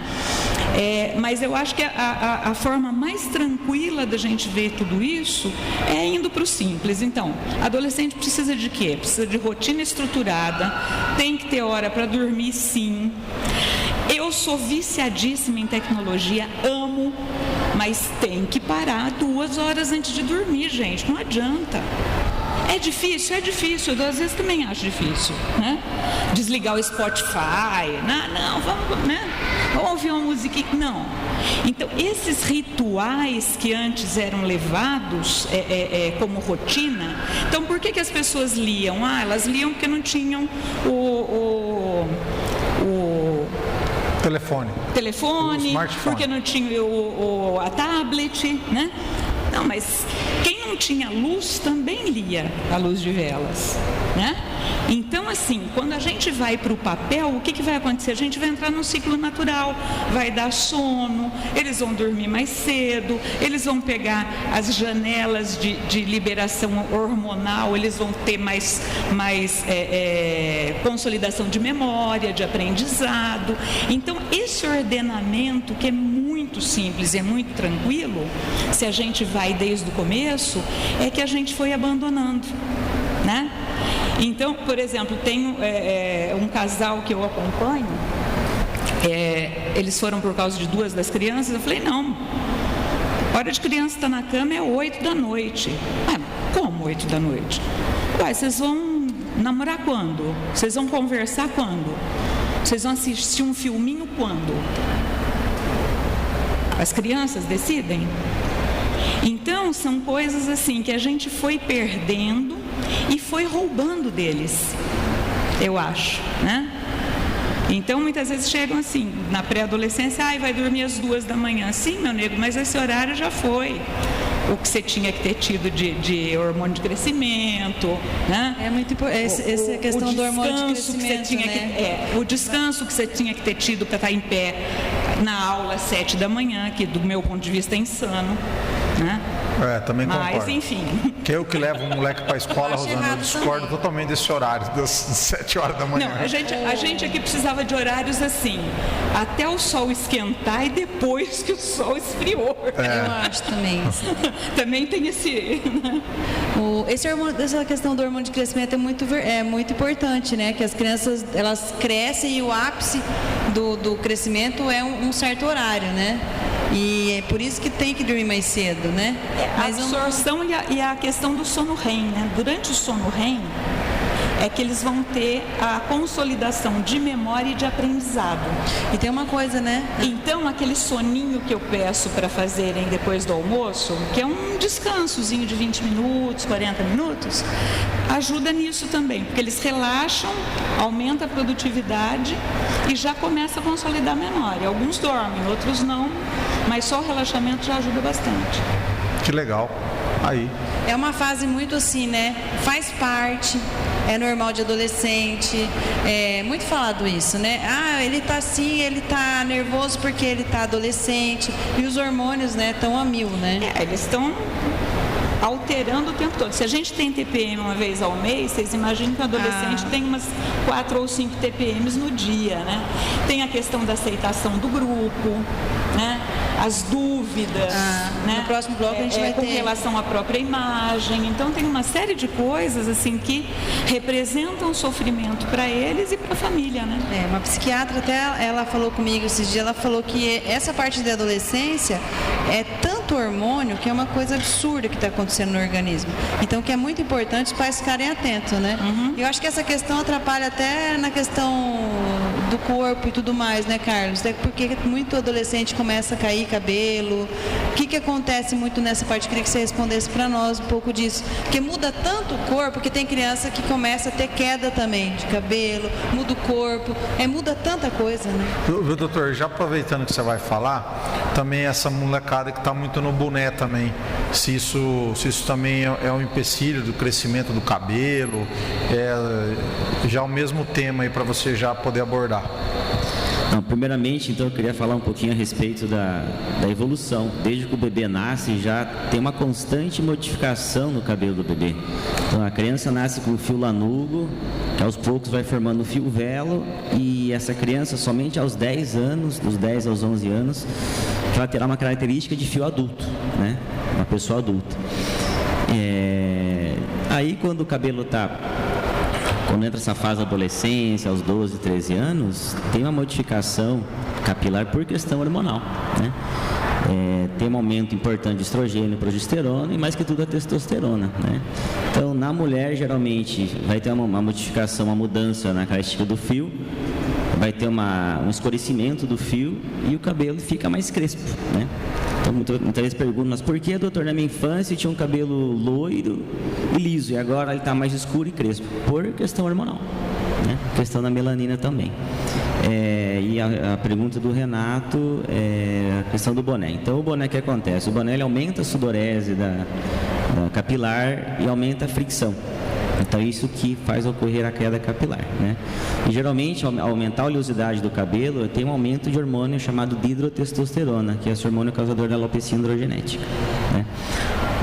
Mas eu acho que a forma mais tranquila da gente ver tudo isso é indo para o simples. Então, adolescente precisa de quê? Precisa de rotina estruturada, tem que ter hora para dormir, sim. Eu sou viciadíssima em tecnologia, amo, mas tem que parar 2 horas antes de dormir, gente, não adianta. É difícil, eu às vezes também acho difícil, né? Desligar o Spotify, não, vamos, né? Vamos ouvir uma musiquinha, não. Então, esses rituais que antes eram levados como rotina, então por que as pessoas liam? Elas liam porque não tinham telefone, porque não tinha a tablet, né? Não, mas quem não tinha luz também lia a luz de velas, né? Então, assim, quando a gente vai para o papel, o que vai acontecer? A gente vai entrar num ciclo natural, vai dar sono, eles vão dormir mais cedo, eles vão pegar as janelas de liberação hormonal, eles vão ter mais consolidação de memória, de aprendizado. Então, esse ordenamento, que é muito simples, é muito tranquilo, se a gente vai desde o começo, é que a gente foi abandonando, né? Então, por exemplo, tem um casal que eu acompanho, eles foram por causa de 2 das crianças, eu falei, não, hora de criança estar na cama é 8 da noite. Ah, como 8 da noite? Ué, vocês vão namorar quando? Vocês vão conversar quando? Vocês vão assistir um filminho quando? As crianças decidem? Então, são coisas assim que a gente foi perdendo e foi roubando deles, eu acho, né? Então, muitas vezes chegam assim, na pré-adolescência, vai dormir às 2 da manhã. Sim, meu nego, mas esse horário já foi. O que você tinha que ter tido de hormônio de crescimento, né? É muito importante, essa questão do hormônio de crescimento, o descanso que você tinha que ter tido para estar em pé na aula às 7 da manhã, que do meu ponto de vista é insano, né? Também concordo. Mas, enfim. Que eu que levo o moleque para a escola, Rosana, eu discordo totalmente desse horário, das 7 horas da manhã. Não, a gente aqui precisava de horários assim, até o sol esquentar e depois que o sol esfriou. Eu acho também. Também tem esse... Né? Essa questão do hormônio de crescimento é muito importante, né? Que as crianças, elas crescem e o ápice do crescimento é um certo horário, né? E é por isso que tem que dormir mais cedo, né? Mas a absorção e a questão do sono REM, né? Durante o sono REM é que eles vão ter a consolidação de memória e de aprendizado. E tem uma coisa, né? Então, aquele soninho que eu peço para fazerem depois do almoço, que é um descansozinho de 20 minutos, 40 minutos, ajuda nisso também, porque eles relaxam, aumenta a produtividade e já começa a consolidar a memória. Alguns dormem, outros não, mas só o relaxamento já ajuda bastante. Que legal. Aí. É uma fase muito assim, né? Faz parte, é normal de adolescente, é muito falado isso, né? Ele tá assim, ele tá nervoso porque ele tá adolescente, e os hormônios, né, estão a 1000, né? Eles estão alterando o tempo todo. Se a gente tem TPM uma vez ao mês, vocês imaginam que o adolescente tem umas 4 ou 5 TPMs no dia, né? Tem a questão da aceitação do grupo, né? As dúvidas, né? No próximo bloco a gente vai ter... com relação à própria imagem. Então tem uma série de coisas assim que representam sofrimento para eles e para a família, né? Uma psiquiatra até ela falou comigo esses dias, ela falou que essa parte da adolescência é tanto hormônio que é uma coisa absurda que está acontecendo no organismo. Então que é muito importante os pais ficarem atentos, né? Eu acho que essa questão atrapalha até na questão do corpo e tudo mais, né, Carlos? Até porque muito adolescente começa a cair cabelo. O que acontece muito nessa parte? Eu queria que você respondesse para nós um pouco disso. Porque muda tanto o corpo que tem criança que começa a ter queda também de cabelo, muda o corpo, muda tanta coisa, né? Viu, doutor, já aproveitando que você vai falar, também essa molecada que está muito no boné também, se isso também é um empecilho do crescimento do cabelo, já o mesmo tema aí para você já poder abordar. Não, primeiramente, então, eu queria falar um pouquinho a respeito da evolução. Desde que o bebê nasce, já tem uma constante modificação no cabelo do bebê. Então, a criança nasce com o fio lanugo, que aos poucos vai formando o fio velo, e essa criança, somente aos 10 anos, dos 10 aos 11 anos, que ela terá uma característica de fio adulto, né? Uma pessoa adulta. Aí, quando o cabelo quando entra essa fase da adolescência, aos 12, 13 anos, tem uma modificação capilar por questão hormonal, né? Tem um aumento importante de estrogênio e progesterona, e mais que tudo a testosterona, né? Então, na mulher, geralmente, vai ter uma modificação, uma mudança na característica do fio, vai ter um escurecimento do fio e o cabelo fica mais crespo, né? Então, muitas vezes perguntam, mas por que, doutor, na minha infância tinha um cabelo loiro e liso, e agora ele está mais escuro e crespo? Por questão hormonal, né? Questão da melanina também. E a pergunta do Renato é a questão do boné. Então, o boné, o que acontece? O boné ele aumenta a sudorese da capilar e aumenta a fricção. Então, isso que faz ocorrer a queda capilar, né? E, geralmente, ao aumentar a oleosidade do cabelo, tem um aumento de hormônio chamado dihidrotestosterona, que é esse hormônio causador da alopecia androgenética, né?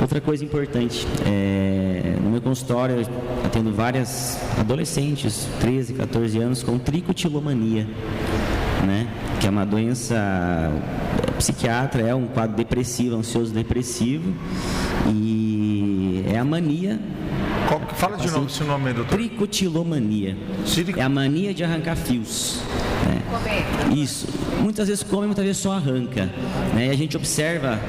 Outra coisa importante, no meu consultório eu atendo várias adolescentes, 13, 14 anos, com tricotilomania, né? Que é uma doença psiquiatra, é um quadro depressivo, ansioso depressivo, e é a mania. Fala de novo esse nome aí, doutor. Tricotilomania. É a mania de arrancar fios. Né? Isso. Muitas vezes come, muitas vezes só arranca. Né? E a gente observa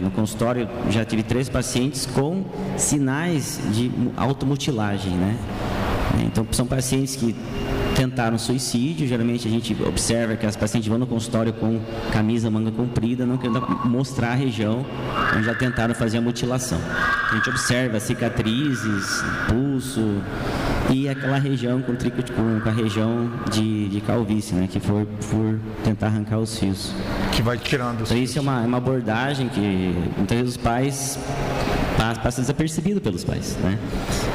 no consultório, já tive 3 pacientes com sinais de automutilagem. Né? Então, são pacientes que tentaram suicídio. Geralmente a gente observa que as pacientes vão no consultório com camisa manga comprida, não querendo mostrar a região onde já tentaram fazer a mutilação. A gente observa cicatrizes, pulso e aquela região com a região de calvície, né, que for por tentar arrancar os fios. Que vai tirando os fios. Então isso é uma abordagem que muitas vezes os pais passa desapercebido pelos pais, né?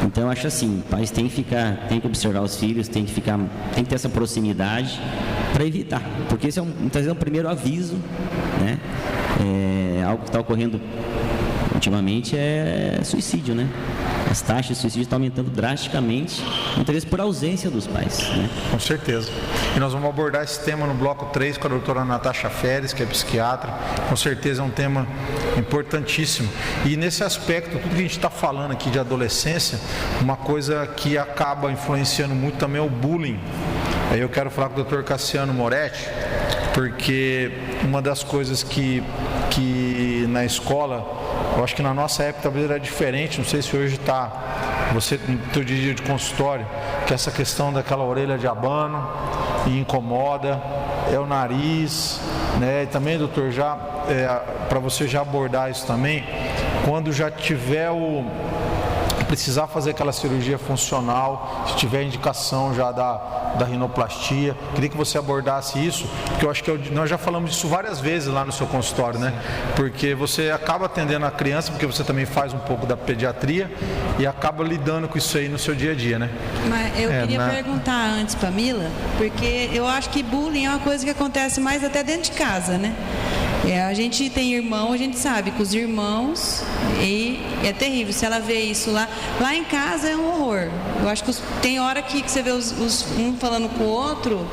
Então eu acho assim, pais têm que observar os filhos, tem que ter essa proximidade para evitar, porque esse muitas vezes é um primeiro aviso, né? Algo que está ocorrendo ultimamente é suicídio, né? As taxas de suicídio estão aumentando drasticamente, muitas vezes por ausência dos pais, né? Com certeza. E nós vamos abordar esse tema no bloco 3 com a doutora Natasha Feres, que é psiquiatra. Com certeza é um tema importantíssimo. E nesse aspecto, tudo que a gente está falando aqui de adolescência, uma coisa que acaba influenciando muito também é o bullying. Aí eu quero falar com o Dr. Cassiano Moretti, porque uma das coisas que na escola, eu acho que na nossa época talvez era diferente, não sei se hoje está, você no teu dia de consultório, que essa questão daquela orelha de abano e incomoda, é o nariz, né? E também, doutor, para você já abordar isso também, quando já tiver precisar fazer aquela cirurgia funcional, se tiver indicação já da rinoplastia, queria que você abordasse isso, porque eu acho que nós já falamos disso várias vezes lá no seu consultório, né? Porque você acaba atendendo a criança, porque você também faz um pouco da pediatria e acaba lidando com isso aí no seu dia a dia, né? Mas eu queria perguntar antes para a Mila, porque eu acho que bullying é uma coisa que acontece mais até dentro de casa, né? A gente tem irmão, a gente sabe que os irmãos, e é terrível, se ela vê isso lá em casa é um horror. Eu acho que tem hora que você vê um falando com o outro,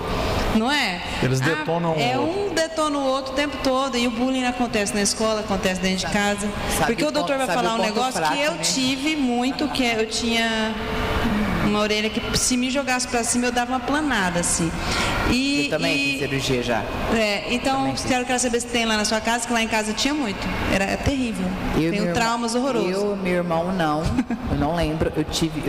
não é? Eles detonam um detona o outro o tempo todo, e o bullying acontece na escola, acontece dentro de casa. Porque o doutor vai falar um negócio que eu tive muito, que eu tinha uma orelha que se me jogasse para cima eu dava uma planada assim. Eu também fiz cirurgia já. Então quero saber se tem lá na sua casa, que lá em casa tinha muito. Era terrível. Tenho traumas horrorosos. Eu, meu irmão, não. Eu não lembro. Eu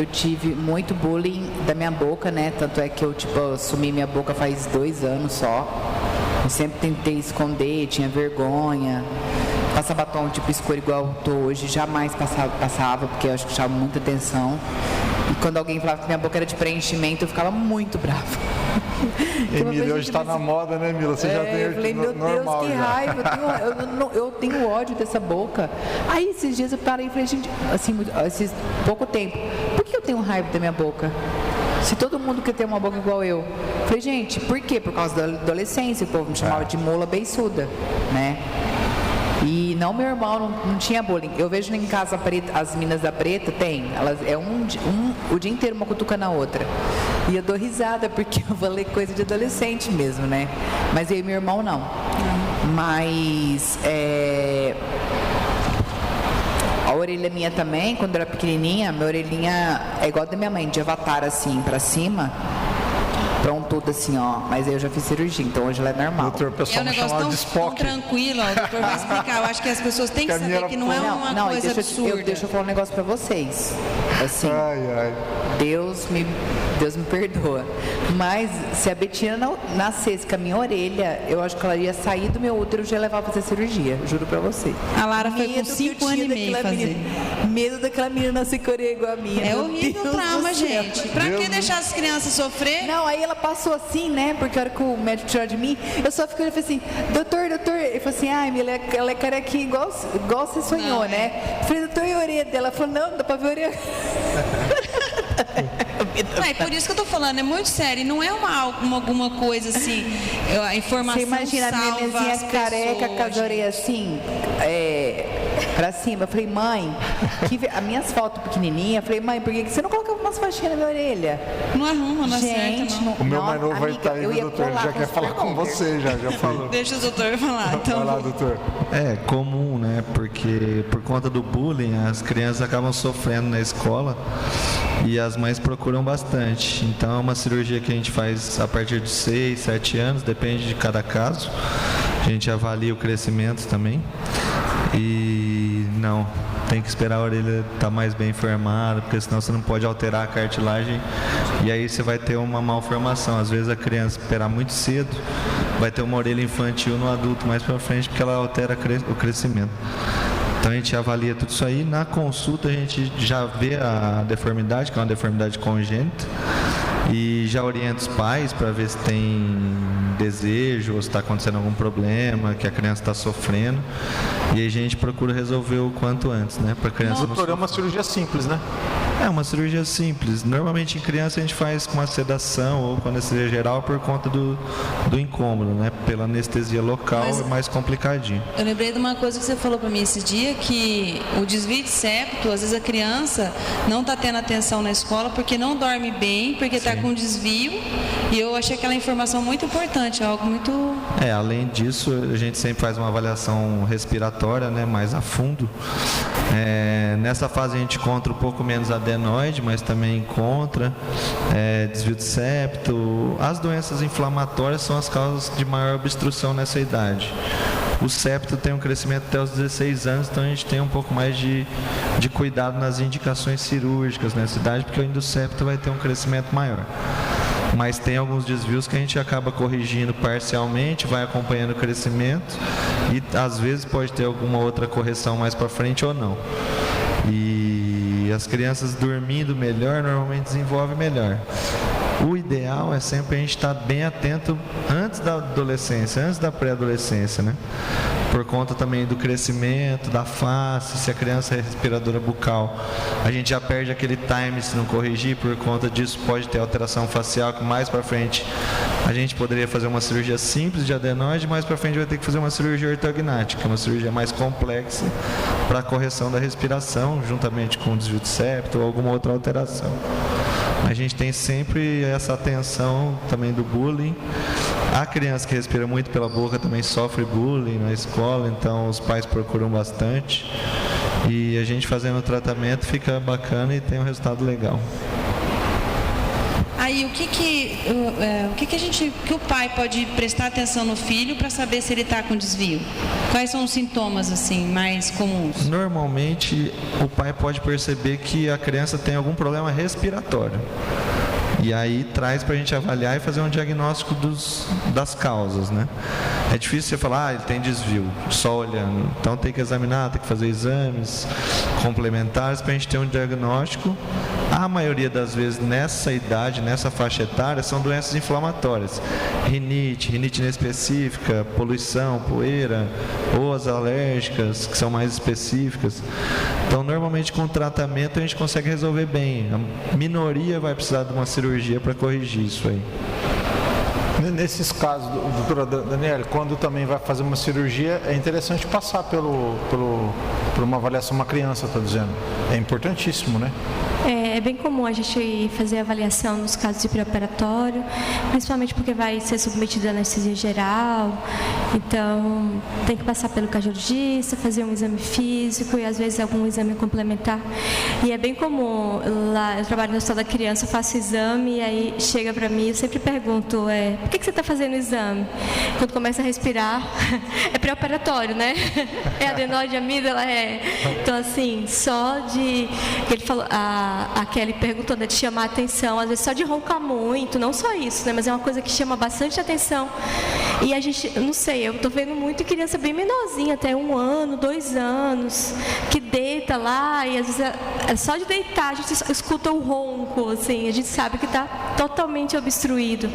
tive muito bullying da minha boca, né? Tanto é que eu assumi minha boca faz 2 anos só. Eu sempre tentei esconder, tinha vergonha. Passar batom escuro igual eu tô hoje, jamais passava, porque eu acho que chama muita atenção. E quando alguém falava que minha boca era de preenchimento, eu ficava muito brava. Emília, hoje está na moda, né, Mila? Você já tem eu falei, meu normal, Deus, que raiva, eu tenho ódio dessa boca. Aí esses dias eu parei e falei, gente, assim, esses pouco tempo, por que eu tenho raiva da minha boca? Se todo mundo quer ter uma boca igual eu. Falei, gente, por quê? Por causa da adolescência, o povo me chamava de mula beiçuda, né? E não, meu irmão não tinha bullying. Eu vejo em casa as meninas da preta, tem. Elas o dia inteiro uma cutuca na outra. E eu dou risada, porque eu falei coisa de adolescente mesmo, né? Mas eu e meu irmão não. Mas a orelha minha também, quando eu era pequenininha, minha orelhinha é igual a da minha mãe, de avatar assim, pra cima. Tudo assim, ó, mas eu já fiz cirurgia, então hoje ela é normal. Doutor, o pessoal me chamava de Spock. Tão tranquilo, ó, o doutor vai explicar. Eu acho que as pessoas têm que saber que não é uma coisa absurda. Deixa eu falar um negócio pra vocês. Assim, Deus me perdoa. Mas se a Betina nascesse com a minha orelha, eu acho que ela ia sair do meu útero e já levar pra fazer cirurgia, juro pra vocês. A Lara foi com 5 anos e meio fazer. Medo daquela menina nascer com a orelha igual a minha. É horrível o trauma, gente. Pra que deixar as crianças sofrer? Não, aí ela passou assim, né? Porque a hora que o médico tirou de mim, eu só fiquei assim, doutor. Ele falou assim, Mila, ela é carequinha igual você sonhou, não, né? Eu falei, doutor, e a orelha dela? Ela falou, não, dá pra ver a orelha. É por isso que eu tô falando, é muito sério, não é alguma coisa assim, a informação. Você imagina a nenenzinha careca com as orelhas assim, pra cima. Eu falei, mãe, as minhas fotos pequenininhas, eu falei, mãe, por que você não colocava umas faixinhas na minha orelha? Não arruma, não gente, acerta, não. O meu mais novo vai estar aí, doutor, ele já quer falar com você, já falou. Deixa o doutor falar, então. Vai lá, doutor. É comum, né? Porque por conta do bullying, as crianças acabam sofrendo na escola e as mães procuram bastante. Então é uma cirurgia que a gente faz a partir de 6, 7 anos, depende de cada caso. A gente avalia o crescimento também. E não, tem que esperar a orelha estar mais bem formada, porque senão você não pode alterar a cartilagem e aí você vai ter uma malformação. Às vezes a criança esperar muito cedo, vai ter uma orelha infantil no adulto mais para frente, porque ela altera o crescimento. Então a gente avalia tudo isso aí. Na consulta a gente já vê a deformidade, que é uma deformidade congênita, e já orienta os pais para ver se tem desejo ou se está acontecendo algum problema, que a criança está sofrendo. E aí a gente procura resolver o quanto antes, né? Para a criança não doutor, é uma cirurgia simples, né? É uma cirurgia simples. Normalmente em criança a gente faz com uma sedação ou com anestesia geral por conta do incômodo, né? Pela anestesia local é mais complicadinho. Eu lembrei de uma coisa que você falou para mim esse dia, que o desvio de septo, às vezes a criança não está tendo atenção na escola porque não dorme bem, porque está com desvio, e eu achei aquela informação muito importante, algo muito... Além disso, a gente sempre faz uma avaliação respiratória, né? Mais a fundo. Nessa fase a gente encontra um pouco menos adenoide, mas também encontra desvio de septo. As doenças inflamatórias são as causas de maior obstrução nessa idade. O septo tem um crescimento até os 16 anos, então a gente tem um pouco mais de cuidado nas indicações cirúrgicas nessa idade, porque ainda o septo vai ter um crescimento maior. Mas tem alguns desvios que a gente acaba corrigindo parcialmente, vai acompanhando o crescimento e às vezes pode ter alguma outra correção mais para frente ou não. E as crianças dormindo melhor normalmente desenvolvem melhor. O ideal é sempre a gente estar bem atento antes da adolescência, antes da pré-adolescência, né? Por conta também do crescimento, da face, se a criança é respiradora bucal, a gente já perde aquele time se não corrigir, por conta disso pode ter alteração facial, que mais para frente a gente poderia fazer uma cirurgia simples de adenoide, mais para frente vai ter que fazer uma cirurgia ortognática, uma cirurgia mais complexa para a correção da respiração, juntamente com o desvio de septo ou alguma outra alteração. A gente tem sempre essa atenção também do bullying. A criança que respira muito pela boca também sofre bullying na escola, então os pais procuram bastante. E a gente fazendo o tratamento fica bacana e tem um resultado legal. Aí o que o pai pode prestar atenção no filho para saber se ele está com desvio? Quais são os sintomas assim mais comuns? Normalmente o pai pode perceber que a criança tem algum problema respiratório. E aí traz para a gente avaliar e fazer um diagnóstico das causas, né? É difícil você falar, ele tem desvio, só olhando. Então tem que examinar, tem que fazer exames complementares para a gente ter um diagnóstico. A maioria das vezes nessa idade, nessa faixa etária, são doenças inflamatórias. Rinite inespecífica, poluição, poeira, ou as alérgicas, que são mais específicas. Então normalmente com o tratamento a gente consegue resolver bem. A minoria vai precisar de uma cirurgia para corrigir isso aí. Nesses casos, doutora Daniela, quando também vai fazer uma cirurgia, é interessante passar por uma avaliação, uma criança, está dizendo. É importantíssimo, né? É bem comum a gente fazer avaliação nos casos de pré-operatório, principalmente porque vai ser submetido à anestesia geral, então tem que passar pelo cardiologista, fazer um exame físico e às vezes algum exame complementar. E é bem comum, lá eu trabalho no Hospital da Criança, eu faço exame e aí chega para mim, eu sempre pergunto, por que você está fazendo o exame? Quando começa a respirar, é pré-operatório, né? É adenoide, amígdala, Então assim, só de... Ele falou, a Kelly perguntou, né, de chamar a atenção, às vezes só de roncar muito, não só isso, né, mas é uma coisa que chama bastante atenção. E a gente, não sei, eu tô vendo muito criança bem menorzinha, até 1 ano, 2 anos, que deita lá e às vezes só de deitar, a gente escuta o ronco, assim, a gente sabe que está totalmente obstruído.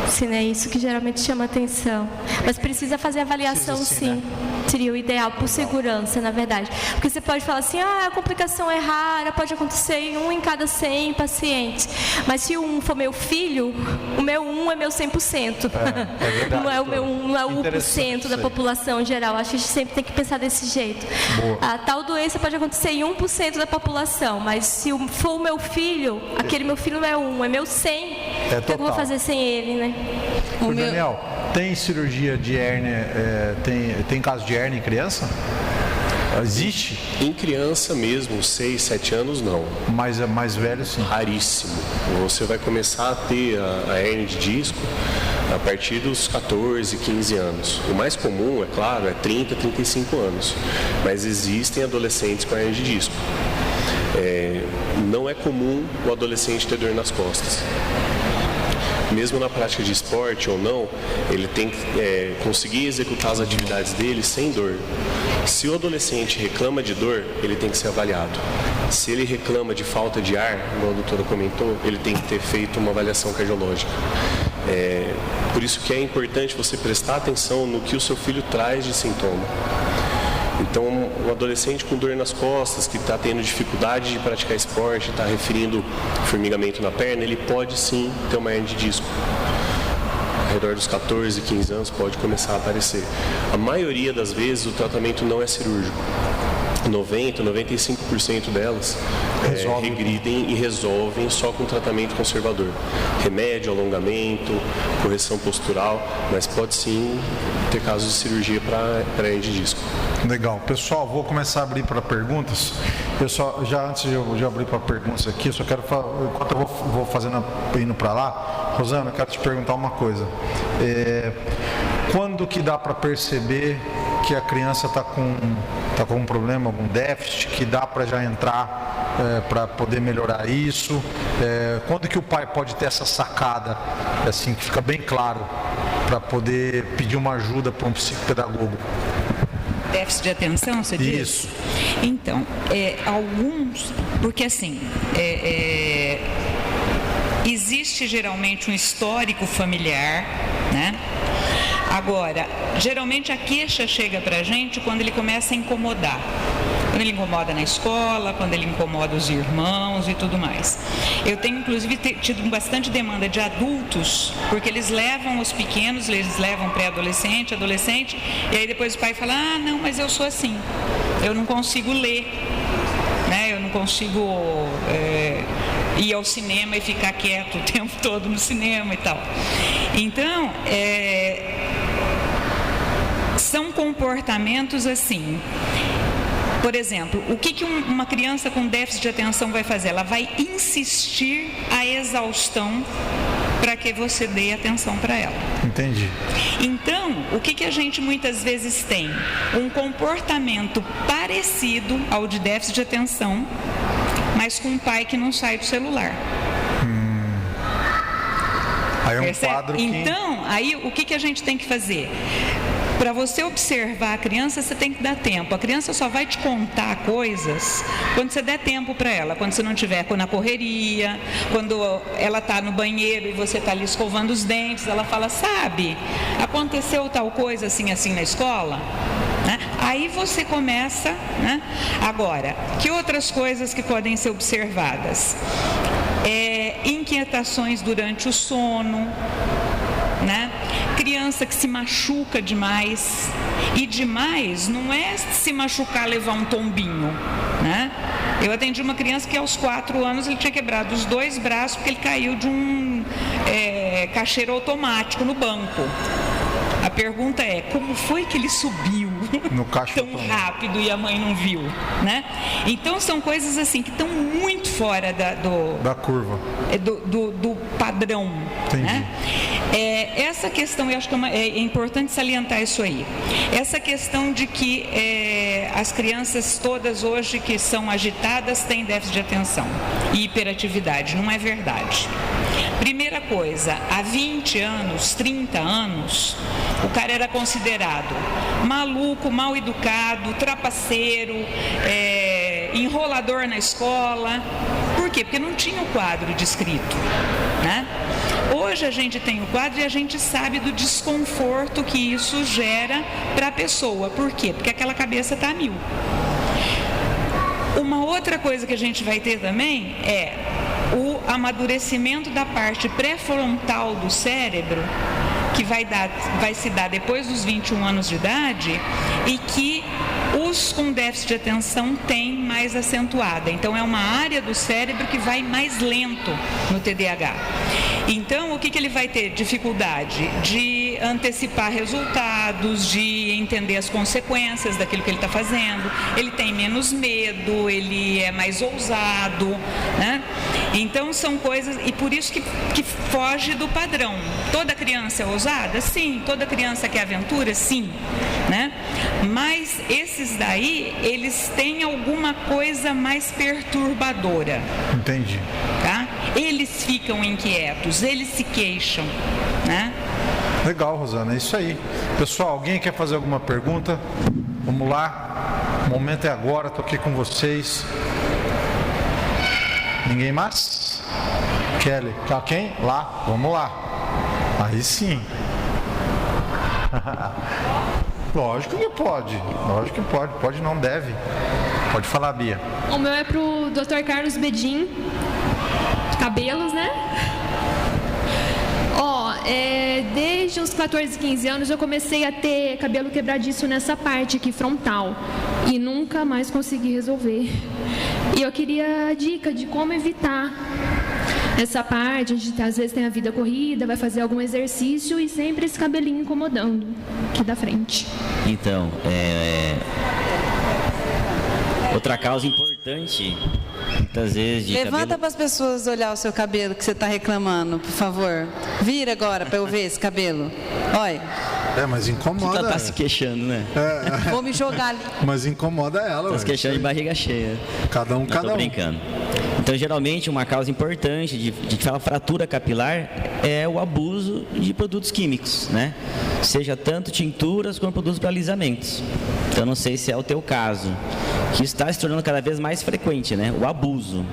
Assim, é isso que geralmente chama atenção. Mas precisa fazer avaliação, sim. Né? Seria o ideal, por segurança, na verdade. Porque você pode falar assim, a complicação é rara, pode acontecer em 1 em cada 100 pacientes. Mas se o 1 for meu filho, o meu 1 é meu 100%. É verdade, não é o meu 1, não é o 1% da população geral. Acho que a gente sempre tem que pensar desse jeito. Boa. A tal doença pode acontecer em 1% da população, mas se for o meu filho, aquele meu filho não é 1, é meu 100. O que eu vou fazer sem ele, né? Daniel, tem cirurgia de hérnia, tem caso de hérnia em criança? Existe? Em criança mesmo, 6, 7 anos, não. Mas é mais velho, sim. Raríssimo. Você vai começar a ter a hérnia de disco a partir dos 14, 15 anos. O mais comum, é claro, é 30, 35 anos. Mas existem adolescentes com hérnia de disco. Não é comum o adolescente ter dor nas costas. Mesmo na prática de esporte ou não, ele tem que conseguir executar as atividades dele sem dor. Se o adolescente reclama de dor, ele tem que ser avaliado. Se ele reclama de falta de ar, como a doutora comentou, ele tem que ter feito uma avaliação cardiológica. Por isso que é importante você prestar atenção no que o seu filho traz de sintoma. Então, um adolescente com dor nas costas, que está tendo dificuldade de praticar esporte, está referindo formigamento na perna, ele pode sim ter uma hérnia de disco. Ao redor dos 14, 15 anos pode começar a aparecer. A maioria das vezes o tratamento não é cirúrgico. 90, 95% delas regridem e resolvem só com tratamento conservador. Remédio, alongamento, correção postural, mas pode sim ter casos de cirurgia para hérnia de disco. Legal. Pessoal, vou começar a abrir para perguntas. Pessoal, já antes de eu abrir para perguntas aqui, eu só quero, enquanto eu vou fazendo, indo para lá, Rosana, eu quero te perguntar uma coisa. Quando que dá para perceber que a criança está com um problema, algum déficit, que dá para já entrar para poder melhorar isso? Quando que o pai pode ter essa sacada, assim, que fica bem claro, para poder pedir uma ajuda para um psicopedagogo? Déficit de atenção, você diz? Isso. Então, alguns, porque assim, existe geralmente um histórico familiar, né? Agora, geralmente a queixa chega para a gente quando ele começa a incomodar. Quando ele incomoda na escola, quando ele incomoda os irmãos e tudo mais. Eu tenho, inclusive, tido bastante demanda de adultos, porque eles levam os pequenos, eles levam pré-adolescente, adolescente, e aí depois o pai fala, não, mas eu sou assim, eu não consigo ler, né? Eu não consigo ir ao cinema e ficar quieto o tempo todo no cinema e tal. Então, são comportamentos assim. Por exemplo, o que uma criança com déficit de atenção vai fazer? Ela vai insistir a exaustão para que você dê atenção para ela. Entendi. Então, o que a gente muitas vezes tem? Um comportamento parecido ao de déficit de atenção, mas com um pai que não sai do celular. Aí é um quadro que... Então, aí o que a gente tem que fazer? Para você observar a criança, você tem que dar tempo. A criança só vai te contar coisas quando você der tempo para ela. Quando você não estiver na correria, quando ela está no banheiro e você está ali escovando os dentes, ela fala, sabe, aconteceu tal coisa assim, assim na escola? Né? Aí você começa, né? Agora, que outras coisas que podem ser observadas? Inquietações durante o sono, né? Criança que se machuca demais, e demais não é se machucar, levar um tombinho, né? Eu atendi uma criança que aos 4 anos ele tinha quebrado os 2 braços porque ele caiu de um caixeiro automático no banco. A pergunta é, como foi que ele subiu tão rápido e a mãe não viu, né? Então são coisas assim que estão muito fora da curva, do padrão. Entendi. Né? Essa questão, eu acho que é importante salientar isso aí. Essa questão de que as crianças todas hoje que são agitadas têm déficit de atenção e hiperatividade. Não é verdade. Primeira coisa, há 20 anos, 30 anos, o cara era considerado maluco, mal educado, trapaceiro, enrolador na escola. Por quê? Porque não tinha o quadro descrito, né? Hoje a gente tem o quadro e a gente sabe do desconforto que isso gera para a pessoa. Por quê? Porque aquela cabeça está a mil. Uma outra coisa que a gente vai ter também é o amadurecimento da parte pré-frontal do cérebro, que vai se dar depois dos 21 anos de idade e que os com déficit de atenção têm mais acentuada. Então, é uma área do cérebro que vai mais lento no TDAH. Então, o que ele vai ter? Dificuldade de antecipar resultados, de entender as consequências daquilo que ele está fazendo. Ele tem menos medo, ele é mais ousado, né? Então, são coisas... E por isso que foge do padrão. Toda criança é ousada? Sim. Toda criança quer aventura? Sim. Né? Mas esses daí, eles têm alguma coisa mais perturbadora. Entendi. Tá? Eles ficam inquietos, eles se queixam, né? Legal, Rosana, é isso aí. Pessoal, alguém quer fazer alguma pergunta? Vamos lá. O momento é agora, estou aqui com vocês. Ninguém mais? Kelly, tá quem? Lá, vamos lá. Aí sim. Lógico que pode, pode não, deve. Pode falar, Bia. O meu é pro Dr. Carlos Bedin, cabelos, né? Desde os 14, 15 anos eu comecei a ter cabelo quebradiço nessa parte aqui frontal e nunca mais consegui resolver. E eu queria a dica de como evitar essa parte. A gente às vezes tem a vida corrida, vai fazer algum exercício e sempre esse cabelinho incomodando aqui da frente. Então, outra causa importante, muitas vezes, de Levanta para as pessoas olhar o seu cabelo que você está reclamando, por favor. Vira agora para eu ver esse cabelo. Olha. Mas incomoda. Você tá se queixando, né? Vou me jogar ali. Mas incomoda ela. Tá se queixando de barriga cheia. Cada um. Tô brincando. Então, geralmente, uma causa importante de fratura capilar é o abuso de produtos químicos, né? Seja tanto tinturas como produtos para alisamentos. Então, não sei se é o teu caso, que está se tornando cada vez mais frequente, né? O abuso.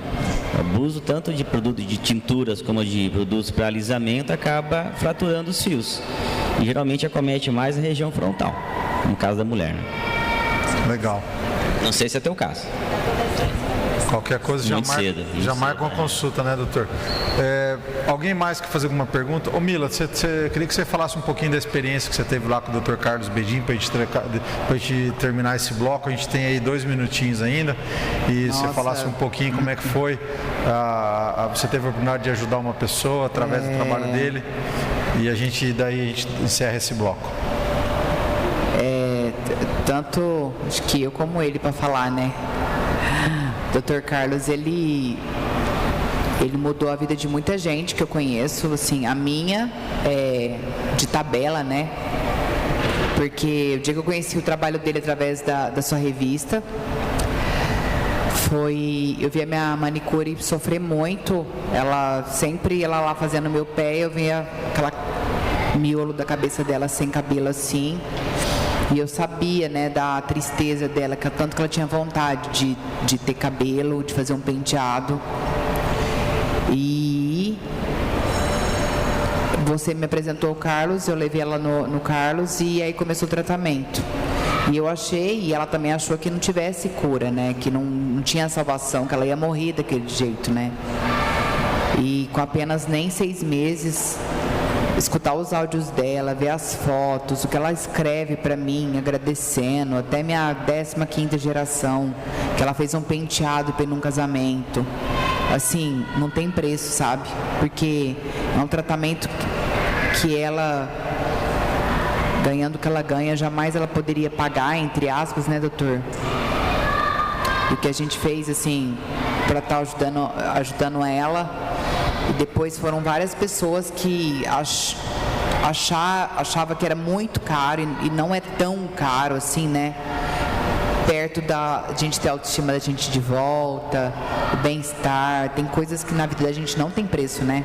O abuso tanto de produtos de tinturas como de produtos para alisamento acaba fraturando os fios. E geralmente acomete mais a região frontal, no caso da mulher, né? Legal. Não sei se é teu caso. Qualquer coisa já marca uma consulta, né, doutor? Alguém mais quer fazer alguma pergunta? Ô Mila, queria que você falasse um pouquinho da experiência que você teve lá com o Dr. Carlos Bedin, para a gente terminar esse bloco. A gente tem aí 2 minutinhos ainda. E você falasse um pouquinho como é que foi. Você teve a oportunidade de ajudar uma pessoa através do trabalho dele. E daí a gente encerra esse bloco. Tanto acho que eu como ele para falar, né? Dr. Carlos, ele mudou a vida de muita gente que eu conheço, assim, a minha de tabela, né? Porque o dia que eu conheci o trabalho dele através da sua revista, eu vi a minha manicure sofrer muito. Ela lá fazendo meu pé, eu via aquela miolo da cabeça dela sem cabelo assim. E eu sabia, né, da tristeza dela, tanto que ela tinha vontade de ter cabelo, de fazer um penteado. E você me apresentou o Carlos, eu levei ela no Carlos e aí começou o tratamento. E eu achei, e ela também achou que não tivesse cura, né, que não tinha salvação, que ela ia morrer daquele jeito, né. E com apenas nem 6 meses... escutar os áudios dela, ver as fotos, o que ela escreve para mim, agradecendo, até minha 15ª geração, que ela fez um penteado para ir num casamento. Assim, não tem preço, sabe? Porque é um tratamento que ela, ganhando o que ela ganha, jamais ela poderia pagar, entre aspas, né, doutor? E o que a gente fez, assim, para estar ajudando ela. E depois foram várias pessoas que achava que era muito caro e não é tão caro assim, né? Perto da gente ter a autoestima da gente de volta, o bem-estar, tem coisas que na vida da gente não tem preço, né?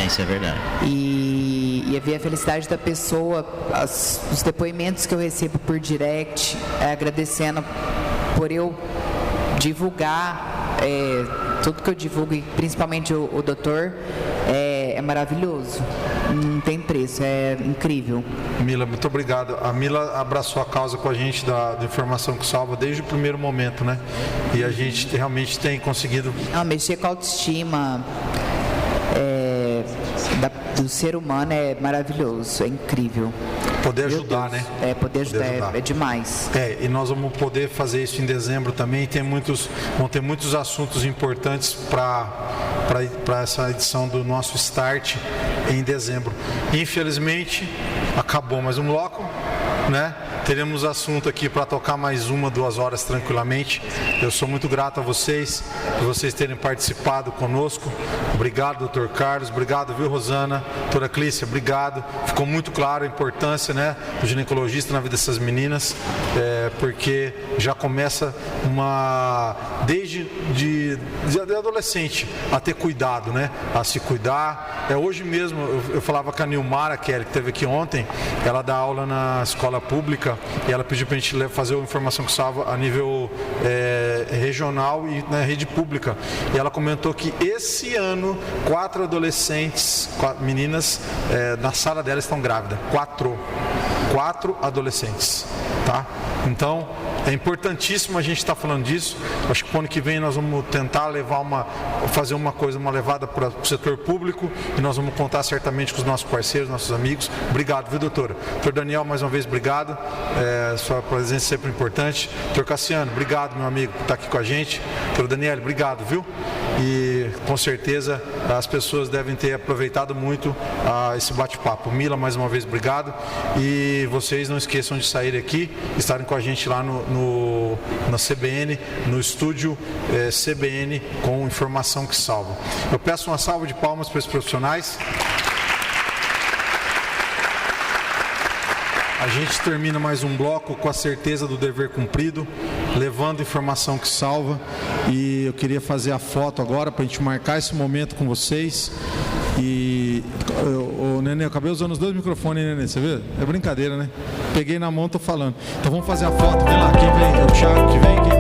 Isso é verdade. E ver a felicidade da pessoa, os depoimentos que eu recebo por direct, agradecendo por eu divulgar, tudo que eu divulgo, e principalmente o doutor, é maravilhoso. Não tem preço, é incrível. Mila, muito obrigado. A Mila abraçou a causa com a gente da Informação que Salva desde o primeiro momento, né? E a gente realmente tem conseguido... Mexer com a autoestima do ser humano é maravilhoso, é incrível. Poder ajudar, né? Poder ajudar. É demais. E nós vamos poder fazer isso em dezembro também. Vão ter muitos assuntos importantes para essa edição do nosso Start em dezembro. Infelizmente, acabou mais um bloco, né? Teremos assunto aqui para tocar mais 2 horas tranquilamente. Eu sou muito grato a vocês, por vocês terem participado conosco. Obrigado, doutor Carlos. Obrigado, viu, Rosana? Doutora Clícia, obrigado. Ficou muito claro a importância, né, do ginecologista na vida dessas meninas, porque já começa desde adolescente a ter cuidado, né, a se cuidar. Hoje mesmo eu falava com a Nilmara Kelly, que esteve aqui ontem. Ela dá aula na escola pública e ela pediu para a gente fazer uma Informação que Salva a nível regional e na rede pública. E ela comentou que esse ano 4 adolescentes, 4 meninas, na sala dela estão grávidas. 4 adolescentes, tá? Então, é importantíssimo a gente estar falando disso. Acho que o ano que vem nós vamos tentar fazer uma levada para o setor público, e nós vamos contar certamente com os nossos parceiros, nossos amigos. Obrigado, viu, doutora? Doutor Daniel, mais uma vez, obrigado. Sua presença é sempre importante. Doutor Cassiano, obrigado, meu amigo, por estar aqui com a gente. Doutor Daniel, obrigado, viu? E com certeza as pessoas devem ter aproveitado muito esse bate-papo. Mila, mais uma vez, obrigado. E vocês não esqueçam de sair aqui, estarem com a gente lá na CBN, no estúdio CBN, com Informação que Salva. Eu peço uma salva de palmas para esses profissionais. A gente termina mais um bloco com a certeza do dever cumprido, levando Informação que Salva. E eu queria fazer a foto agora para a gente marcar esse momento com vocês. E Nenê, eu acabei usando os 2 microfones, Nenê, você vê? É brincadeira, né? Peguei na mão, tô falando. Então vamos fazer a foto, vem lá, quem vem? É o Thiago que vem aqui.